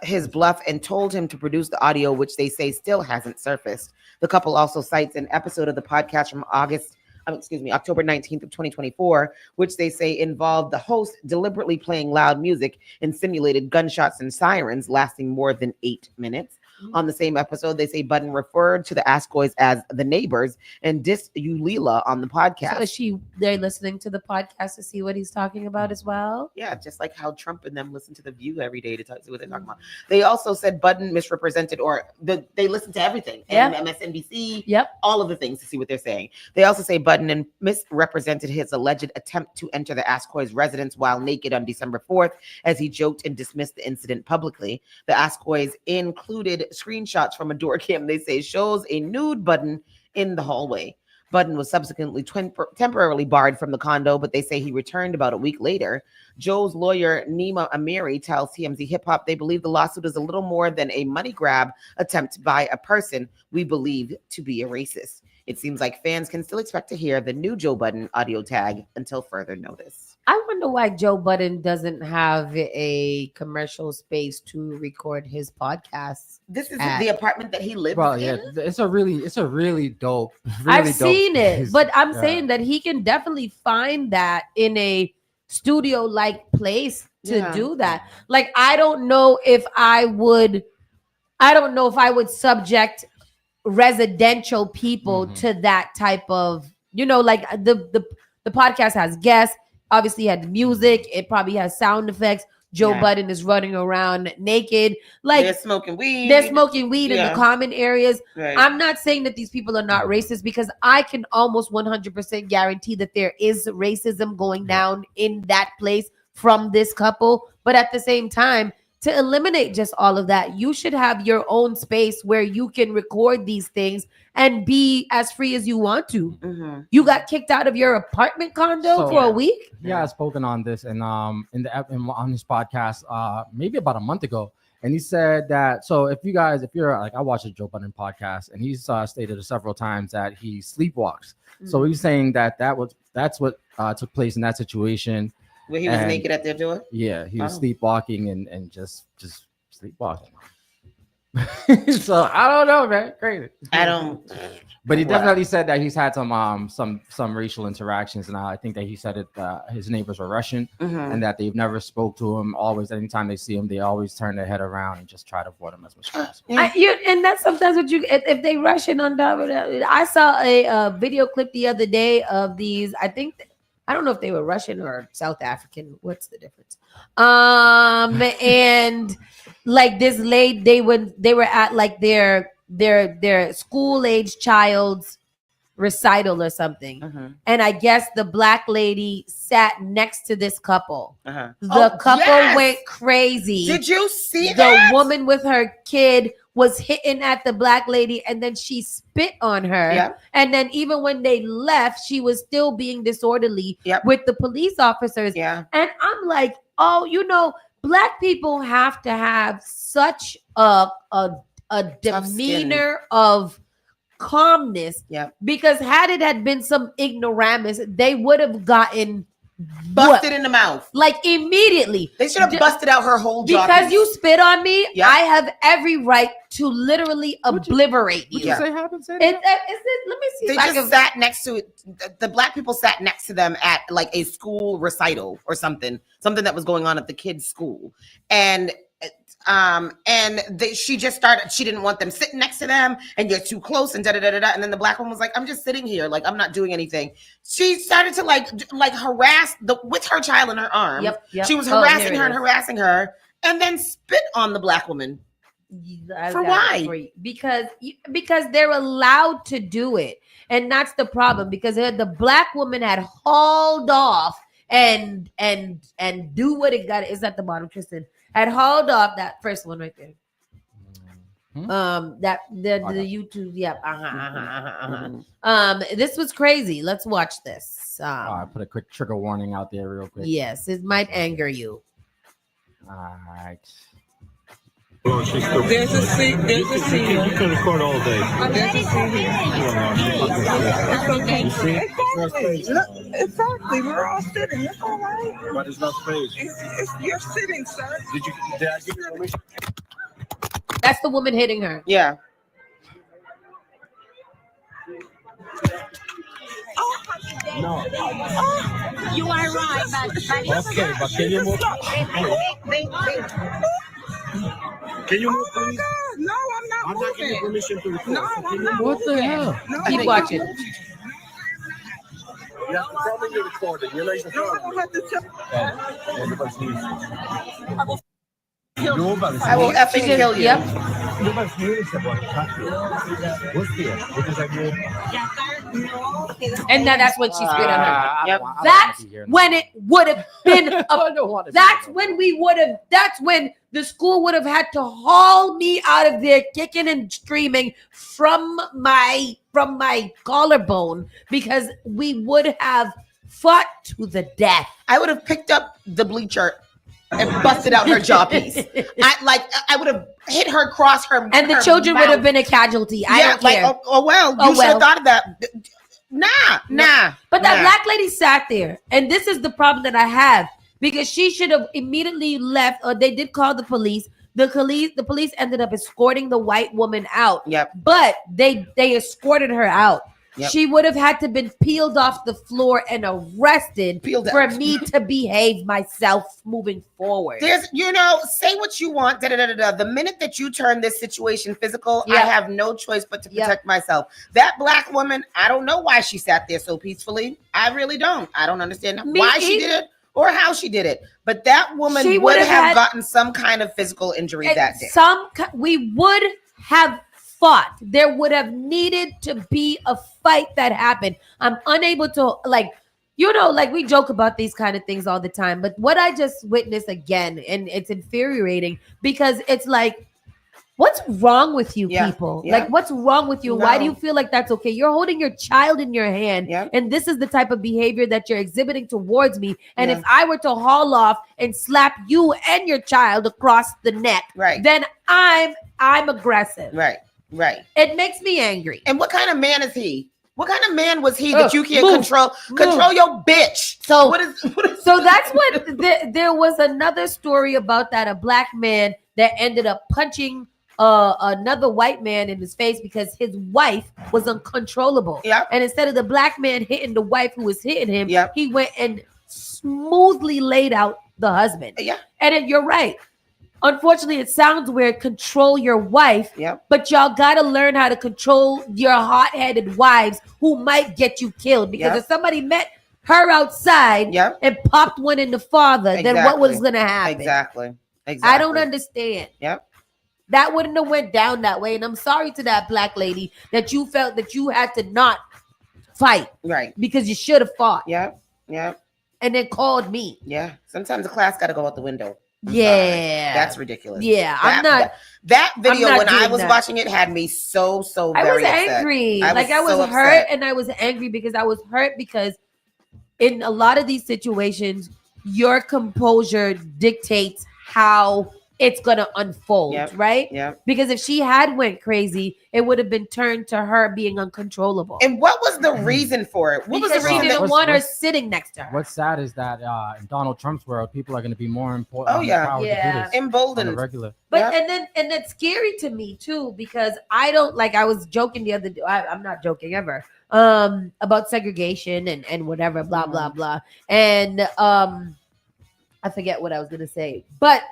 his bluff and told him to produce the audio, which they say still hasn't surfaced. The couple also cites an episode of the podcast from October 19th of 2024, which they say involved the host deliberately playing loud music and simulated gunshots and sirens lasting more than 8 minutes. On the same episode, they say Budden referred to the Ascoys as the neighbors and dissed Leela on the podcast. So they're listening to the podcast to see what he's talking about as well? Yeah, just like how Trump and them listen to The View every day to see what they're talking about. They also said Budden misrepresented, they listen to everything. Yeah. MSNBC, yep, all of the things to see what they're saying. They also say Budden misrepresented his alleged attempt to enter the Ascoys' residence while naked on December 4th, as he joked and dismissed the incident publicly. The Ascoys included screenshots from a door cam, they say, shows a nude Budden in the hallway. Budden was subsequently temporarily barred from the condo, but they say he returned about a week later. Joe's lawyer, Nima Amiri, tells TMZ Hip Hop they believe the lawsuit is a little more than a money grab attempt by a person we believe to be a racist. It seems like fans can still expect to hear the new Joe Budden audio tag until further notice. I wonder why Joe Budden doesn't have a commercial space to record his podcasts. This is the apartment that he lives in. Yeah, it's a really dope. I've seen it, but I'm saying that he can definitely find that in a studio-like place to do that. Like, I don't know if I would subject residential people to that type of, like the podcast has guests. Obviously, it had music. It probably has sound effects. Joe Budden is running around naked. Like, they're smoking weed. in the common areas. Right. I'm not saying that these people are not racist, because I can almost 100% guarantee that there is racism going down in that place from this couple. But at the same time, to eliminate just all of that, you should have your own space where you can record these things and be as free as you want to. Mm-hmm. You got kicked out of your apartment condo for a week? Yeah, I've spoken on this and on his podcast maybe about a month ago. And he said that, so if you're like, I watched a Joe Budden podcast, and he's stated several times that he sleepwalks. Mm-hmm. So he's saying that's what took place in that situation. Where he was naked at their door? Yeah, he was sleepwalking and just sleepwalking. So I don't know, man. Crazy. But he definitely said that he's had some racial interactions, and I think that he said it. His neighbors were Russian, and that they've never spoke to him. Always, anytime they see him, they always turn their head around and just try to avoid him as much as possible. And that's sometimes what if they Russian on top of that. I saw a video clip the other day of these. I don't know if they were Russian or South African. What's the difference? And like this lady, they were at like their school age child's recital or something. And I guess the black lady sat next to this couple. The couple went crazy. Did you see that? The woman with her kid was hitting at the black lady, and then she spit on her. Yep. And then even when they left, she was still being disorderly with the police officers. Yeah. And I'm like, black people have to have such a demeanor of calmness. Yeah. Because had been some ignoramus, they would have gotten busted in the mouth. Like immediately. They should have busted out her whole jaw. Because you spit on me, I have every right to literally obliterate you. Would you say happened? Let me see. They just sat next to it. The black people sat next to them at like a school recital or something that was going on at the kids' school. And she just started, she didn't want them sitting next to them, and you're too close, and and then the black woman was like, I'm just sitting here, like I'm not doing anything. She started to like harass with her child in her arm. Yep. She was harassing her and then spit on the black woman. For why? Because they're allowed to do it, and that's the problem. Because the black woman had hauled off and do what it got. It's at the bottom. Tristan had hauled off that first one right there. That the YouTube. Yep. This was crazy. Let's watch this. I put a quick trigger warning out there real quick. Yes, it might anger you. All right. There's a seat. There's a seat. You can record all day. There's a seat here. It's okay. Exactly. We're all sitting. It's all right. But it's not space. You're sitting, sir. Did I give you permission? That's the woman hitting her. Yeah. No. You are right, but okay, but can you move? Can you move, please? No, I'm not moving. Giving you permission to record. No, I'm not What the hell? No, Keep watching. You have to tell me you're recording. You're not even No, I don't have to tell. Everybody's needs. I will effing kill you. Yep. And now that's when she spit on her. Yep. That's when it would have been. That's when we would have. That's when the school would have had to haul me out of there, kicking and screaming from my collarbone, because we would have fought to the death. I would have picked up the bleacher and busted out her jaw piece. I would have hit her across her, and the her children mouth. would have been a casualty. I don't care. You should have thought of that. Nah. But that black lady sat there, and this is the problem that I have, because she should have immediately left, or they did call the police. The police ended up escorting the white woman out. Yep. But they escorted her out. Yep. She would have had to been peeled off the floor and arrested for me to behave myself moving forward. There's, say what you want. The minute that you turn this situation physical, I have no choice but to protect myself. That black woman, I don't know why she sat there so peacefully. I really don't. I don't understand why she did it or how she did it. But that woman would have gotten some kind of physical injury that day. We would have fought. There would have needed to be a fight that happened. I'm unable to, we joke about these kind of things all the time, but what I just witnessed again, and it's infuriating, because it's like, what's wrong with you people? Yeah. Like, what's wrong with you? No. Why do you feel like that's okay? You're holding your child in your hand, and this is the type of behavior that you're exhibiting towards me. And if I were to haul off and slap you and your child across the neck, then I'm aggressive. Right. It makes me angry. And what kind of man is he? What kind of man was he that you can't control your bitch? So what is so that's what there was another story about that, a black man that ended up punching another white man in his face because his wife was uncontrollable. And instead of the black man hitting the wife who was hitting him, he went and smoothly laid out the husband. And you're right. Unfortunately, it sounds weird. Control your wife, but y'all gotta learn how to control your hot-headed wives who might get you killed. Because if somebody met her outside and popped one in the father, then what was gonna happen? Exactly. I don't understand. That wouldn't have went down that way. And I'm sorry to that black lady that you felt that you had to not fight, because you should have fought. And then called me. Sometimes the class got to go out the window. I'm sorry. That's ridiculous. I'm not. That video, when I was that. watching it, had me so I very was upset. angry. I was so hurt, upset. and I was angry because I was hurt because in a lot of these situations, your composure dictates how it's gonna unfold, right? Because if she had went crazy, it would have been turned to her being uncontrollable. And what was the reason for it? What was the reason? She didn't want her sitting next to her. What's sad is that in Donald Trump's world, people are going to be more important. Emboldened. On the regular. But and that's scary to me too, because I don't I was joking the other day. I'm not joking ever. About segregation and whatever, blah blah blah. And I forget what I was gonna say, but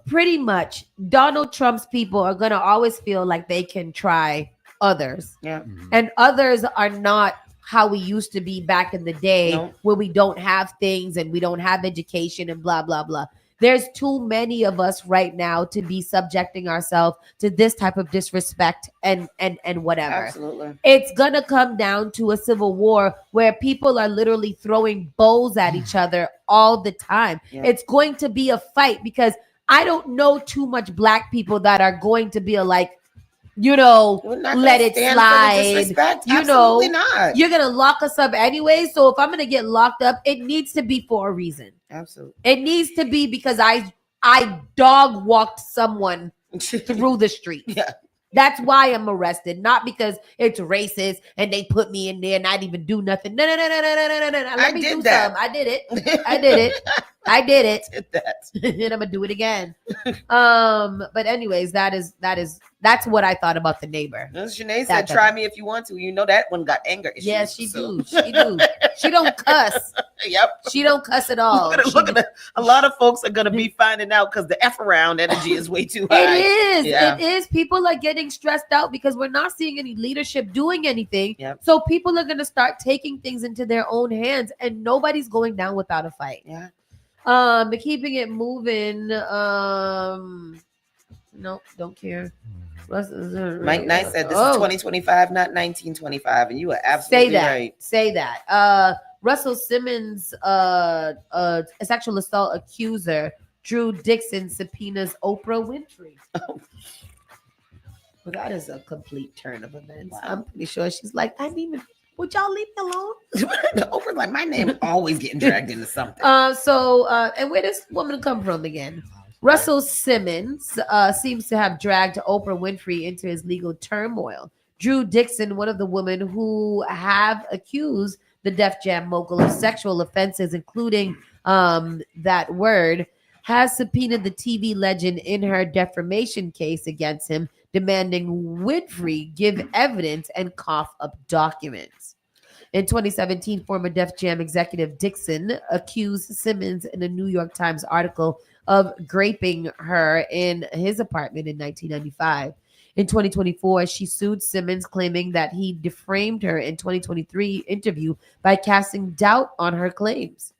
pretty much Donald Trump's people are gonna always feel like they can try others. And others are not how we used to be back in the day, where we don't have things and we don't have education and blah blah blah. There's too many of us right now to be subjecting ourselves to this type of disrespect and whatever. Absolutely. It's gonna come down to a civil war where people are literally throwing bowls at each other all the time. Yeah. It's going to be a fight because I don't know too much Black people that are going to be like, We're not let gonna it stand for the slide. disrespect. You Absolutely know, not. you're gonna lock us up anyway. So if I'm gonna get locked up, it needs to be for a reason. Absolutely. It needs to be because I dog walked someone through the street. Yeah. That's why I'm arrested, not because it's racist and they put me in there and I didn't even do nothing. No. Let me do something. I did it. I did it. Did that. And I'm gonna do it again. But anyways, that's what I thought about the neighbor. Shanae said, "Try me if you want to." You know that one got anger issues. Yes, she so. do. She do. She don't cuss. Yep. She don't cuss at all. Look at that. A lot of folks are gonna be finding out because the F around energy is way too high. It is. Yeah. It is. People are getting stressed out because we're not seeing any leadership doing anything. Yep. So people are gonna start taking things into their own hands, and nobody's going down without a fight. Yeah. Keeping it moving. Nope, don't care. Mike Knight said this is 2025, not 1925, and you are absolutely right. Say that. Russell Simmons, a sexual assault accuser, Drew Dixon subpoenas Oprah Winfrey. Well, that is a complete turn of events. Wow. I'm pretty sure she's like, would y'all leave me alone? Oprah's like, my name always getting dragged into something. And where does woman come from again? Russell Simmons seems to have dragged Oprah Winfrey into his legal turmoil. Drew Dixon, one of the women who have accused the Def Jam mogul of sexual offenses, including that word, has subpoenaed the TV legend in her defamation case against him, demanding Winfrey give evidence and cough up documents. In 2017, former Def Jam executive Dixon accused Simmons in a New York Times article of graping her in his apartment in 1995. In 2024, she sued Simmons, claiming that he defamed her in 2023 interview by casting doubt on her claims.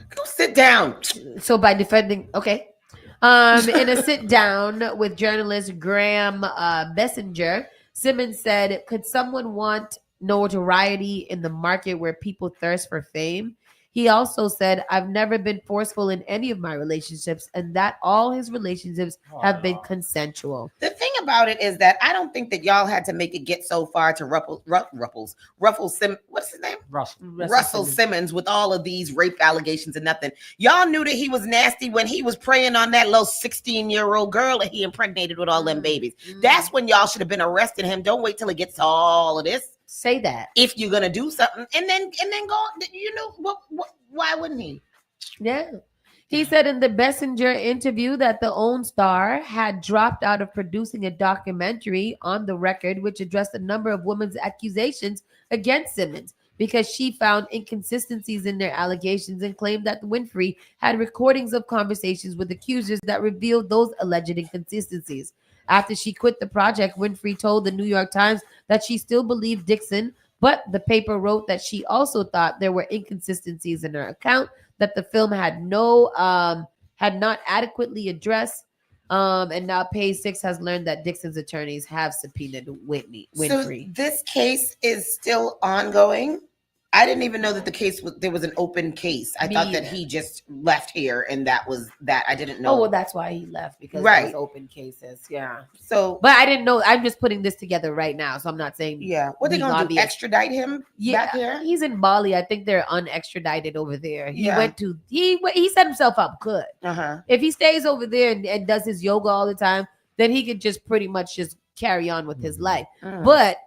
Go sit down. So by defending, okay. In a sit down with journalist Graham Messenger, Simmons said, "Could someone want notoriety in the market where people thirst for fame?" He also said, "I've never been forceful in any of my relationships, and that all his relationships have been consensual." The thing about it is that I don't think that y'all had to make it get so far to what's his name? Russell Simmons with all of these rape allegations and nothing. Y'all knew that he was nasty when he was preying on that little 16-year-old girl that he impregnated with all them babies. That's when y'all should have been arresting him. Don't wait till it gets to all of this. Say that if you're gonna do something, and then go. You know what? Why wouldn't he? Yeah. He said in the Messenger interview that the OWN star had dropped out of producing a documentary on the record, which addressed a number of women's accusations against Simmons because she found inconsistencies in their allegations and claimed that Winfrey had recordings of conversations with accusers that revealed those alleged inconsistencies. After she quit the project, Winfrey told the New York Times that she still believed Dixon, but the paper wrote that she also thought there were inconsistencies in her account that the film had not adequately addressed. And now Page Six has learned that Dixon's attorneys have subpoenaed Winfrey. So this case is still ongoing. I didn't even know that there was an open case. I thought that he just left here and that was that. I didn't know. Oh, well, that's why he left, because right. there was open cases. Yeah. So, but I didn't know. I'm just putting this together right now, so I'm not saying. Yeah. What they gonna do? Extradite him? Yeah. Back here? He's in Bali. I think they're unextradited over there. He Yeah. went to he set himself up good. Uh-huh. If he stays over there and does his yoga all the time, then he could just pretty much just carry on with his life. But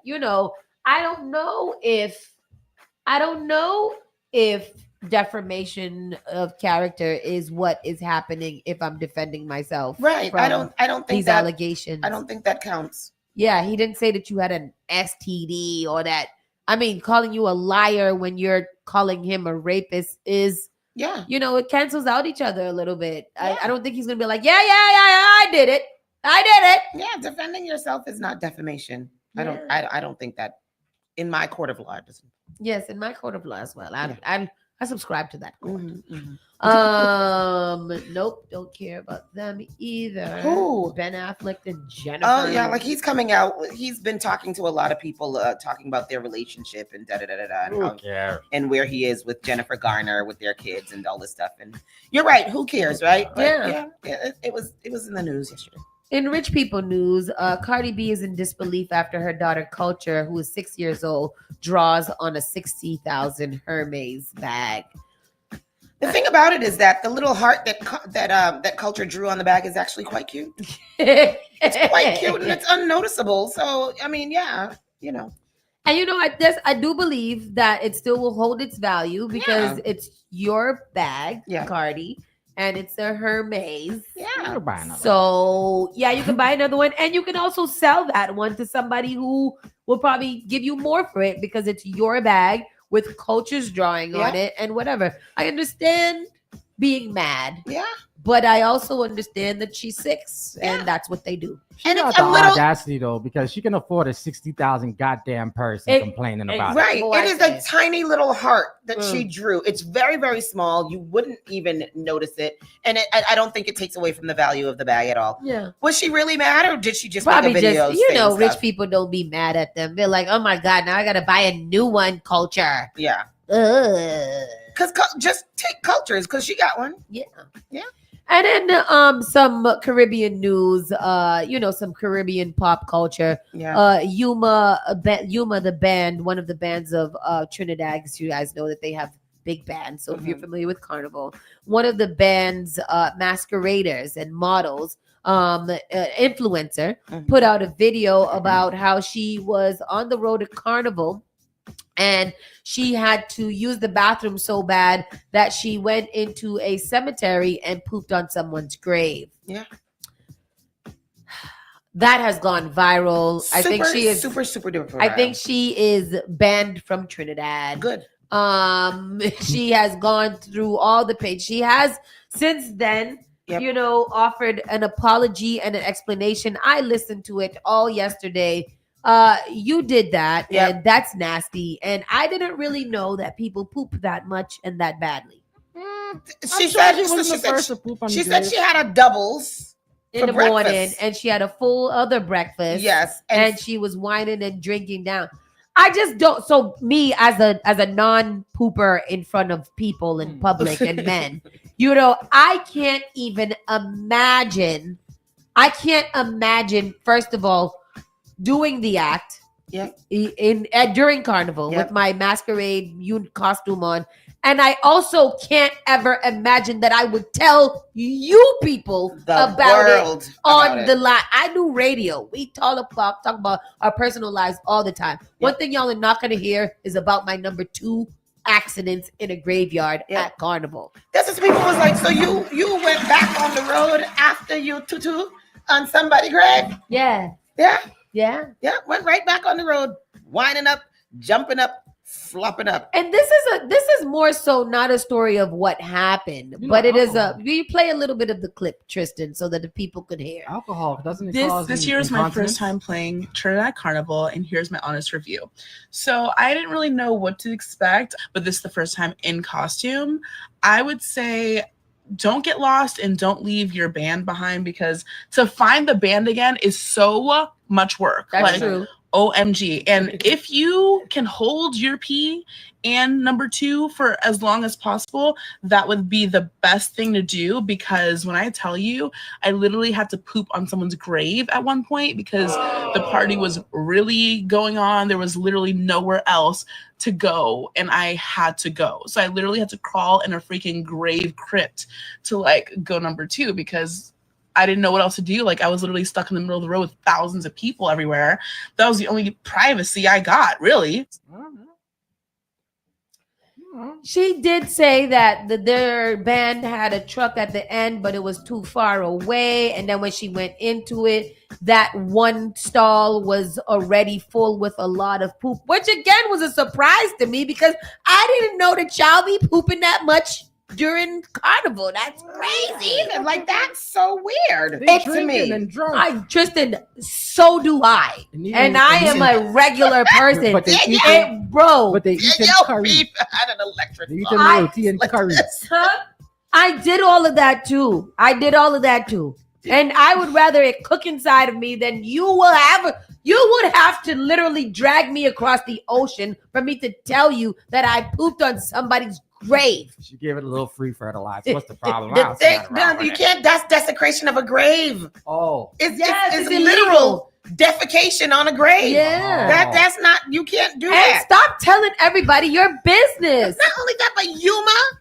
I don't know if defamation of character is what is happening if I'm defending myself. Right. I don't think these that, allegations. I don't think that counts. Yeah, he didn't say that you had an STD or that. I mean, calling you a liar when you're calling him a rapist is, it cancels out each other a little bit. Yeah. I don't think he's gonna be like, yeah, I did it. Yeah, defending yourself is not defamation. Yeah. I don't think that in my court of law it doesn't. Yes, in my court of law as well. I subscribe to that. Mm-hmm. Nope, don't care about them either. Who? Ben Affleck and Jennifer. Oh yeah, like he's coming out. He's been talking to a lot of people, talking about their relationship and Who cares? and where he is with Jennifer Garner with their kids and all this stuff. And you're right. Who cares, right? But Yeah. It was in the news yesterday. In rich people news, Cardi B is in disbelief after her daughter Culture, who is 6 years old, draws on a 60,000 Hermes bag. The thing about it is that the little heart that Culture drew on the bag is actually quite cute. It's quite cute and it's unnoticeable. So I mean, yeah, you know. And you know, I do believe that it still will hold its value because it's your bag, Cardi, and it's a Hermes. Yeah. So yeah, you can buy another one, and you can also sell that one to somebody who will probably give you more for it because it's your bag with Culture's drawing on it and whatever. I understand being mad. Yeah. But I also understand that she's 6 and that's what they do. She got the audacity though, because she can afford a 60,000 goddamn purse and complaining about it. Right. It is a tiny little heart that she drew. It's very, very small. You wouldn't even notice it. And I don't think it takes away from the value of the bag at all. Yeah. Was she really mad or did she just Probably make a video? just, you know, rich people don't be mad at them. They're like, oh my God, now I got to buy a new one, Culture. Yeah. Because just take Cultures because she got one. Yeah. Yeah. And then some Caribbean news, some Caribbean pop culture. Yeah. Yuma the band, one of the bands of Trinidad, because you guys know that they have big bands. So if you're familiar with Carnival, one of the band's masqueraders and models, influencer, put out a video about how she was on the road to Carnival. And she had to use the bathroom so bad that she went into a cemetery and pooped on someone's grave. Yeah. That has gone viral. I think she is super duper. I think she is banned from Trinidad. Good. She has gone through all the page. She has since then, offered an apology and an explanation. I listened to it all yesterday. You did that, and that's nasty. And I didn't really know that people poop that much and that badly. She said she had a doubles in the morning, and she had a full other breakfast. Yes, and she was whining and drinking down. I just don't. So me as a non-pooper in front of people in public and men, I can't even imagine. I can't imagine. First of all, doing the act during Carnival with my masquerade costume on. And I also can't ever imagine that I would tell you people about it on the line. I do radio. We talk about our personal lives all the time. One thing y'all are not going to hear is about my number 2 accidents in a graveyard at Carnival. That's what people was like, so you went back on the road after you tutu on somebody's grave? Yeah. Yeah. Yeah. Yeah. Went right back on the road, winding up, jumping up, flopping up. And this is more so not a story of what happened, but it is we play a little bit of the clip, Tristan, so that the people could hear. Alcohol doesn't This year is my first time playing Trinidad Carnival, and here's my honest review. So I didn't really know what to expect, but this is the first time in costume. I would say don't get lost and don't leave your band behind, because to find the band again is so much work. That's true. OMG. And if you can hold your pee and number 2 for as long as possible, that would be the best thing to do, because when I tell you, I literally had to poop on someone's grave at one point because the party was really going on. There was literally nowhere else to go, and I had to go. So I literally had to crawl in a freaking grave crypt to go number 2 because I didn't know what else to do. I was literally stuck in the middle of the road with thousands of people everywhere. That was the only privacy I got, really. She did say that their band had a truck at the end, but it was too far away. And then when she went into it, that one stall was already full with a lot of poop, which again was a surprise to me because I didn't know that y'all be pooping that much during Carnival. That's crazy. Like, that's so weird. They It's to drinking me. and drunk. Tristan, so do I. And I am a regular person. But they eat bro. But they eat Yo, curry. beef had an electric. They eat them roti and curry. I did all of that too. And I would rather it cook inside of me than you would have to literally drag me across the ocean for me to tell you that I pooped on somebody's grave. She gave it a little free fertilizer. What's the problem? The thing, you can't. That's desecration of a grave. Oh, it's literal defecation on a grave. Yeah, that's not. You can't do and that. Stop telling everybody your business. Not only that, but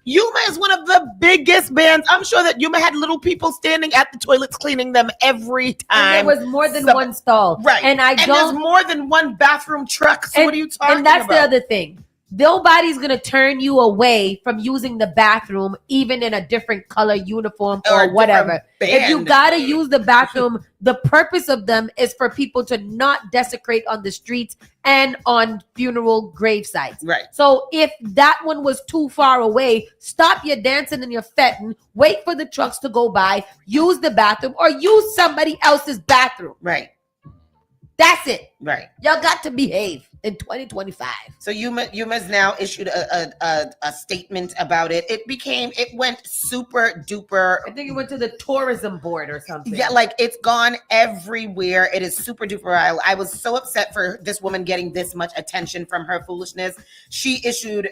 Yuma is one of the biggest bands. I'm sure that Yuma had little people standing at the toilets cleaning them every time. And there was more than one stall, right? And there's more than one bathroom truck. So what are you talking about? And that's the other thing. Nobody's gonna turn you away from using the bathroom, even in a different color uniform or whatever. If you gotta use the bathroom, the purpose of them is for people to not desecrate on the streets and on funeral grave sites. Right. So if that one was too far away, stop your dancing and your fetting, wait for the trucks to go by, use the bathroom, or use somebody else's bathroom. Right. That's it. Right. Y'all got to behave in 2025. So Yuma's now issued a statement about it. It went super duper. I think it went to the tourism board or something. Yeah, like it's gone everywhere. It is super duper. I was so upset for this woman getting this much attention from her foolishness. She issued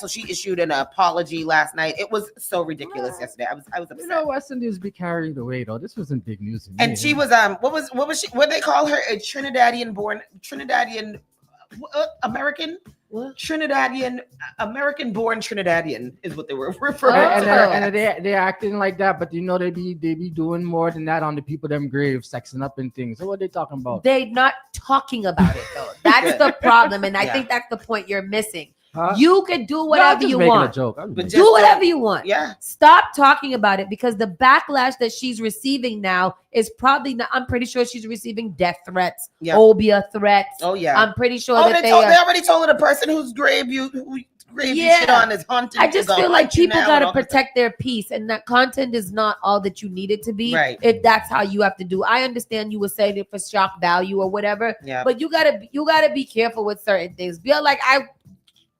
she issued an apology last night. It was so ridiculous yesterday. I was upset. You know, West Indies be carrying the weight though. This wasn't big news to me. And she was what was she? What they call her? A Trinidadian American. What? Trinidadian American born Trinidadian is what they were referring to. And they're acting like that, but you know they be doing more than that on the people them graves, sexing up and things. So what are they talking about? They're not talking about it though. That's the problem, and I think that's the point you're missing. Huh? You could do whatever you want. A joke. Do whatever you want. Yeah. Stop talking about it because the backlash that she's receiving now is probably not. I'm pretty sure she's receiving death threats, obia threats. Oh yeah. I'm pretty sure that they already told her the person whose grave you shit on is haunted. I just feel like people gotta protect their peace, and that content is not all that you need it to be. Right. If that's how you have to do. I understand you were saying it for shock value or whatever. Yeah. But you gotta be careful with certain things. Be like I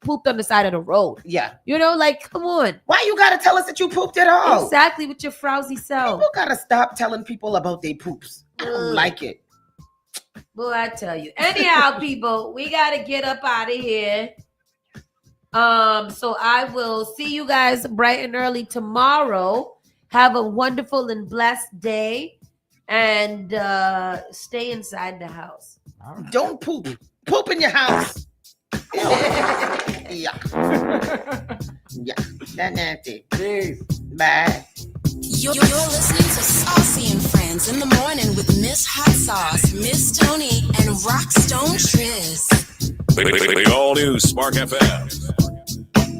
pooped on the side of the road. Yeah. You know, like, come on. Why you gotta tell us that you pooped at all? Exactly, with your frowsy self. People gotta stop telling people about their poops. I don't like it. Well, I tell you. Anyhow, people, we gotta get up out of here. So I will see you guys bright and early tomorrow. Have a wonderful and blessed day. And stay inside the house. Don't poop. Poop in your house. Yeah. That nasty. Peace. Bye. You're listening to Saucy and Friends in the Morning with Miss Hot Sauce, Miss Tony, and Rockstone Triz. The all new Spark FM.